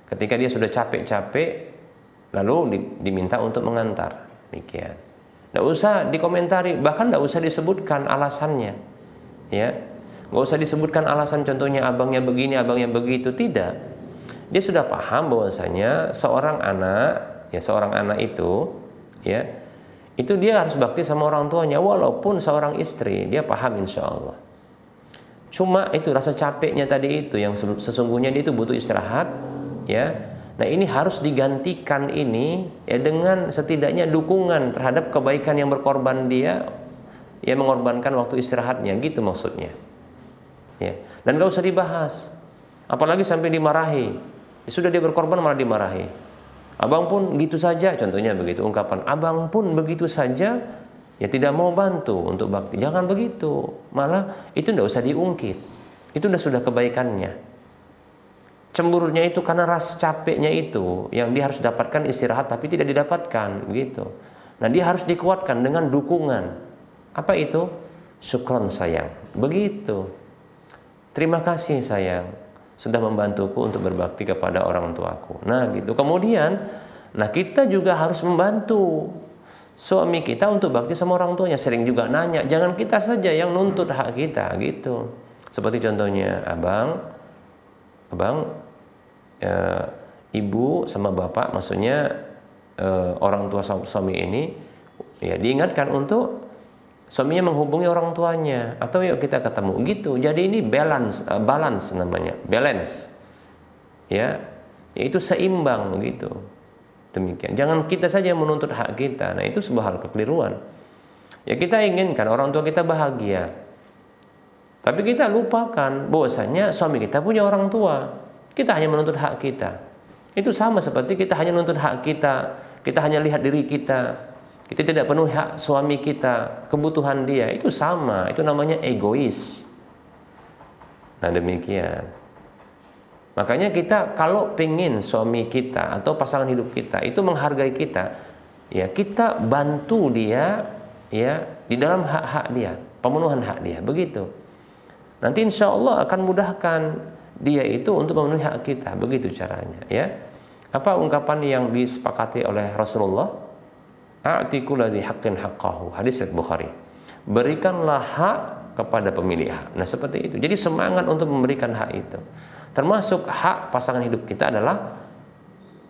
Ketika dia sudah capek-capek, lalu diminta untuk mengantar, demikian. Nggak usah dikomentari, bahkan nggak usah disebutkan alasannya, ya. Nggak usah disebutkan alasan, contohnya abangnya begini, abangnya begitu, tidak. Dia sudah paham bahwasanya seorang anak itu, ya, itu dia harus bakti sama orang tuanya, walaupun seorang istri, dia paham insya Allah. Cuma itu rasa capeknya tadi itu yang sesungguhnya dia itu butuh istirahat, ya. Nah ini harus digantikan ini ya dengan setidaknya dukungan terhadap kebaikan yang berkorban dia, ya, mengorbankan waktu istirahatnya, gitu maksudnya. Ya. Dan gak usah dibahas, apalagi sampai dimarahi. Ya, sudah dia berkorban malah dimarahi. Abang pun gitu saja, contohnya begitu ungkapan. Abang pun begitu saja, ya tidak mau bantu untuk bakti. Jangan begitu, malah itu tidak usah diungkit. Itu sudah kebaikannya. Cemburunya itu karena rasa capeknya itu yang dia harus dapatkan istirahat tapi tidak didapatkan, begitu. Nah dia harus dikuatkan dengan dukungan. Apa itu? Syukron sayang, begitu. Terima kasih sayang sudah membantuku untuk berbakti kepada orang tuaku. Nah gitu. Kemudian Nah, kita juga harus membantu suami kita untuk bakti sama orang tuanya. Sering juga nanya, jangan kita saja yang nuntut hak kita gitu. Seperti contohnya abang, ibu sama bapak, maksudnya orang tua suami ini ya diingatkan untuk suaminya menghubungi orang tuanya, atau yuk kita ketemu gitu. Jadi ini balance namanya, balance ya, yaitu seimbang gitu. Demikian. Jangan kita saja menuntut hak kita. Nah, itu sebuah hal kekeliruan. Ya, kita inginkan orang tua kita bahagia. Tapi kita lupakan bahwasanya suami kita punya orang tua. Kita hanya menuntut hak kita. Itu sama seperti kita hanya menuntut hak kita. Kita hanya lihat diri kita. Kita tidak penuhi hak suami kita, kebutuhan dia. Itu sama. Itu namanya egois. Nah, demikian. Makanya kita kalau pengen suami kita atau pasangan hidup kita itu menghargai kita, ya kita bantu dia ya di dalam hak-hak dia, pemenuhan hak dia, begitu. Nanti insya Allah akan mudahkan dia itu untuk memenuhi hak kita, begitu caranya ya. Apa ungkapan yang disepakati oleh Rasulullah? A'ti kulli haqqin haqqahu, hadis riwayat Bukhari. Berikanlah hak kepada pemilik hak. Nah, seperti itu. Jadi semangat untuk memberikan hak itu. Termasuk hak pasangan hidup kita adalah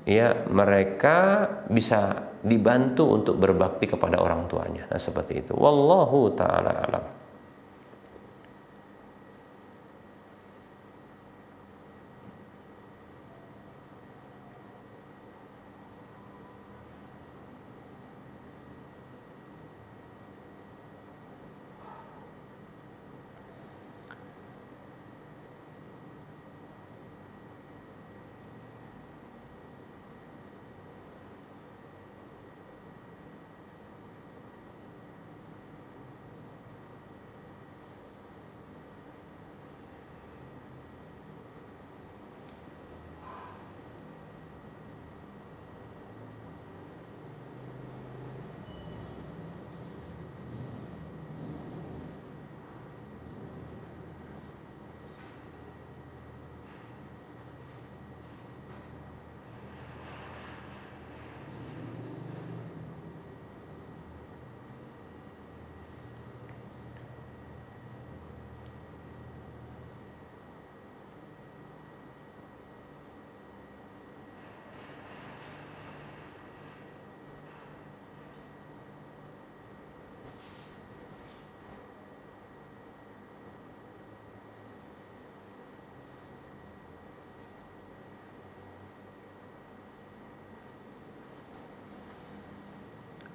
ya mereka bisa dibantu untuk berbakti kepada orang tuanya. Nah, seperti itu. Wallahu taala alam.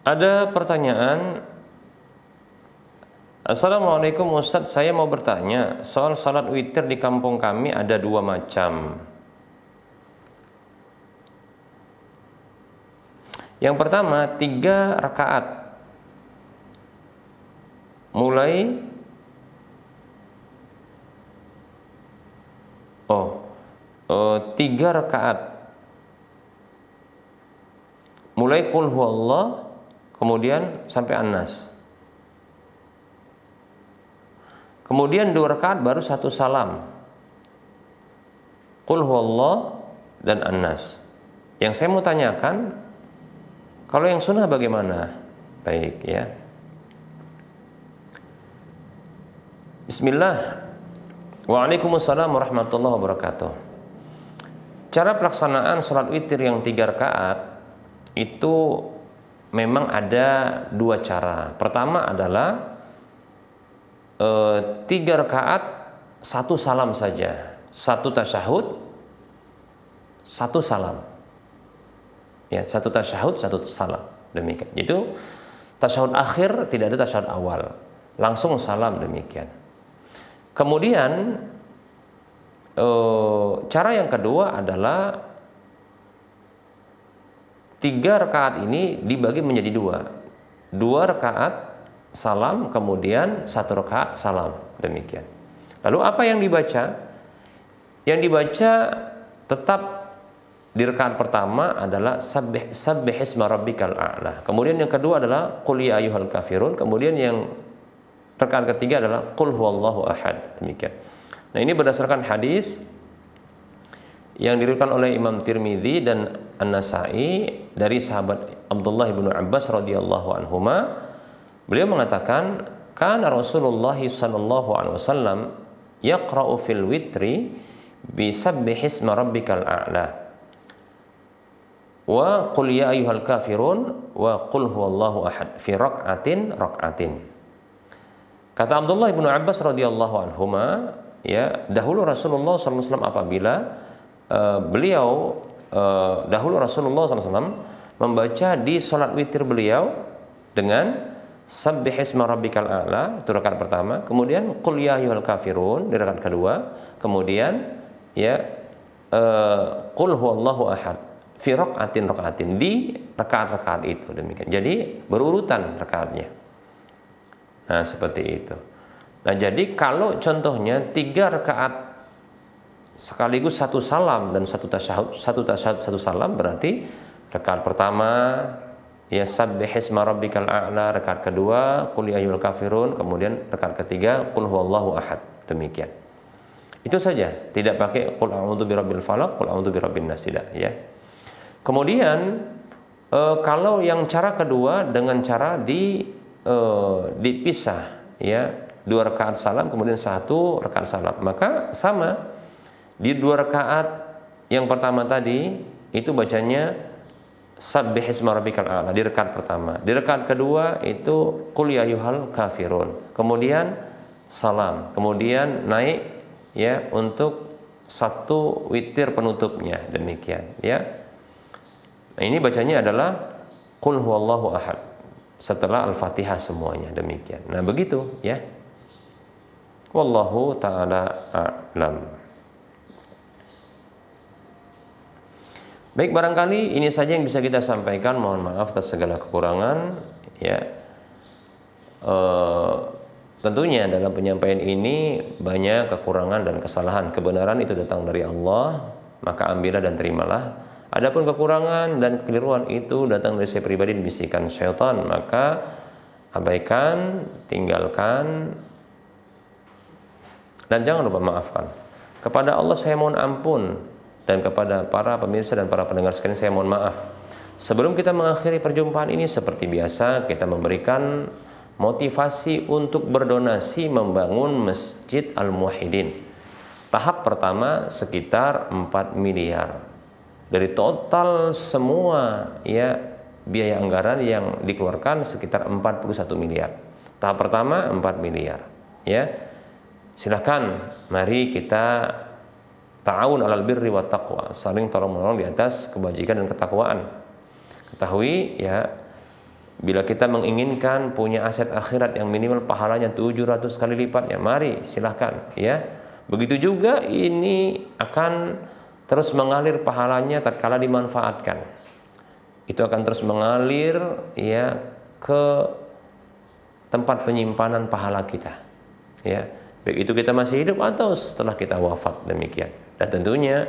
Ada pertanyaan. Assalamualaikum Ustadz, saya mau bertanya soal salat witir di kampung kami ada dua macam. Yang pertama 3 rakaat mulai 3 rakaat mulai qul huwallah kemudian sampai An-Nas. Kemudian 2 rakaat baru 1 salam. Qul huwallah dan An-Nas. Yang saya mau tanyakan, kalau yang sunnah bagaimana? Baik ya. Bismillah. Waalaikumsalam warahmatullahi wabarakatuh. Cara pelaksanaan sholat witir yang 3 rakaat itu memang ada 2 cara. Pertama adalah 3 rakaat 1 salam saja, 1 tasyahud 1 salam. Ya, 1 tasyahud 1 salam. Demikian. Itu tasyahud akhir, tidak ada tasyahud awal. Langsung salam, demikian. Kemudian cara yang kedua adalah 3 rakaat ini dibagi menjadi 2 rakaat salam, kemudian 1 rakaat salam, demikian. Lalu apa yang dibaca? Yang dibaca tetap di rakaat pertama adalah sabbih isma rabbikal a'la. Kemudian yang kedua adalah qul ya ayyuhal kafirun. Kemudian yang rakaat ketiga adalah qul huwallahu ahad, demikian. Nah, ini berdasarkan hadis yang diriwayatkan oleh Imam Tirmidzi dan An-Nasa'i dari sahabat Abdullah bin Abbas radhiyallahu anhuma, beliau mengatakan, kana Rasulullah sallallahu alaihi wasallam yaqra'u fil witri bi sabbihisma rabbikal a'la wa qul ya ayyuhal kafirun wa qul huwallahu ahad fi rak'atin. Kata Abdullah bin Abbas radhiyallahu anhuma, ya, dahulu Rasulullah sallallahu alaihi wasallam apabila Rasulullah SAW membaca di salat witir beliau dengan Sabbihisma rabbikal a'la, itu rakaat pertama, kemudian Qul ya ayyuhal kafirun di rakaat kedua, kemudian ya Qul huwallahu ahad fi rakaatin di rakaat-rakaat itu, demikian. Jadi berurutan rakaatnya. Nah, seperti itu. Nah, jadi kalau contohnya 3 rakaat sekaligus satu salam dan satu tasyahud, satu salam, berarti rakaat pertama ya sabbihisma rabbikal a'la, rakaat kedua qul ya ayyuhal kafirun, kemudian rakaat ketiga qul huwallahu ahad. Demikian. Itu saja, tidak pakai qul a'udzu birabbil falaq, qul a'udzu birabbin nas, tidak, ya. Kemudian kalau yang cara kedua dengan cara dipisah, ya, 2 rakaat salam kemudian 1 rakaat salam, maka sama. Di 2 rakaat yang pertama tadi itu bacanya Sabbihisma rabbikal a'la di rakaat pertama. Di rakaat kedua itu Qul ya ayyuhal kafirun. Kemudian salam. Kemudian naik ya untuk 1 witir penutupnya, demikian, ya. Nah, ini bacanya adalah Qul huwallahu ahad setelah Al-Fatihah semuanya, demikian. Nah, begitu, ya. Wallahu taala a'lam. Baik, barangkali ini saja yang bisa kita sampaikan. Mohon maaf atas segala kekurangan, ya. Tentunya dalam penyampaian ini banyak kekurangan dan kesalahan. Kebenaran itu datang dari Allah, maka ambillah dan terimalah. Adapun kekurangan dan kekeliruan itu datang dari saya pribadi, bisikan syaitan, maka abaikan, tinggalkan, dan jangan lupa maafkan. Kepada Allah saya mohon ampun, dan kepada para pemirsa dan para pendengar sekalian saya mohon maaf. Sebelum kita mengakhiri perjumpaan ini, seperti biasa kita memberikan motivasi untuk berdonasi membangun Masjid Al-Muwahhidin. Tahap pertama sekitar 4 miliar. Dari total semua ya biaya anggaran yang dikeluarkan sekitar 41 miliar. Tahap pertama 4 miliar, ya. Silakan mari kita ta'awun 'alal birri wat taqwa, saling tolong-menolong di atas kebajikan dan ketakwaan. Ketahui ya, bila kita menginginkan punya aset akhirat yang minimal pahalanya 700 kali lipat, ya mari silahkan, ya. Begitu juga ini akan terus mengalir pahalanya tatkala dimanfaatkan. Itu akan terus mengalir ya ke tempat penyimpanan pahala kita, ya. Baik itu kita masih hidup atau setelah kita wafat, demikian. Dan tentunya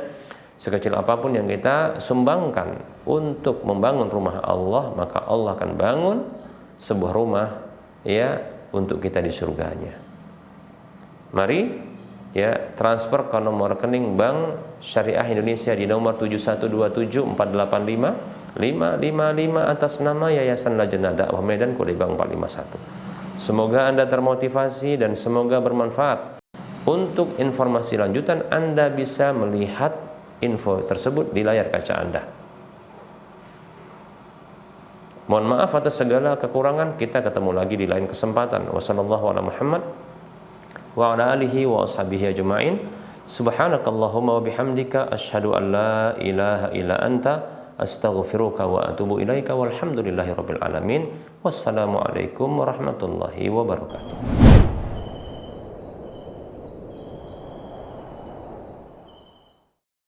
sekecil apapun yang kita sumbangkan untuk membangun rumah Allah, maka Allah akan bangun sebuah rumah ya untuk kita di surganya. Mari ya transfer ke nomor rekening Bank Syariah Indonesia di nomor 71274855555 atas nama Yayasan Lajnah Dakwah Medan kode Bank 451. Semoga Anda termotivasi dan semoga bermanfaat. Untuk informasi lanjutan Anda bisa melihat info tersebut di layar kaca Anda. Mohon maaf atas segala kekurangan. Kita ketemu lagi di lain kesempatan. Wassallallahu ala Muhammad wa ala alihi wa ashabihi ajma'in. Subhanakallahumma wa bihamdika asyhadu an la ilaha illa anta astaghfiruka wa atubu ilaika walhamdulillahi rabbil alamin. Wassalamualaikum warahmatullahi wabarakatuh.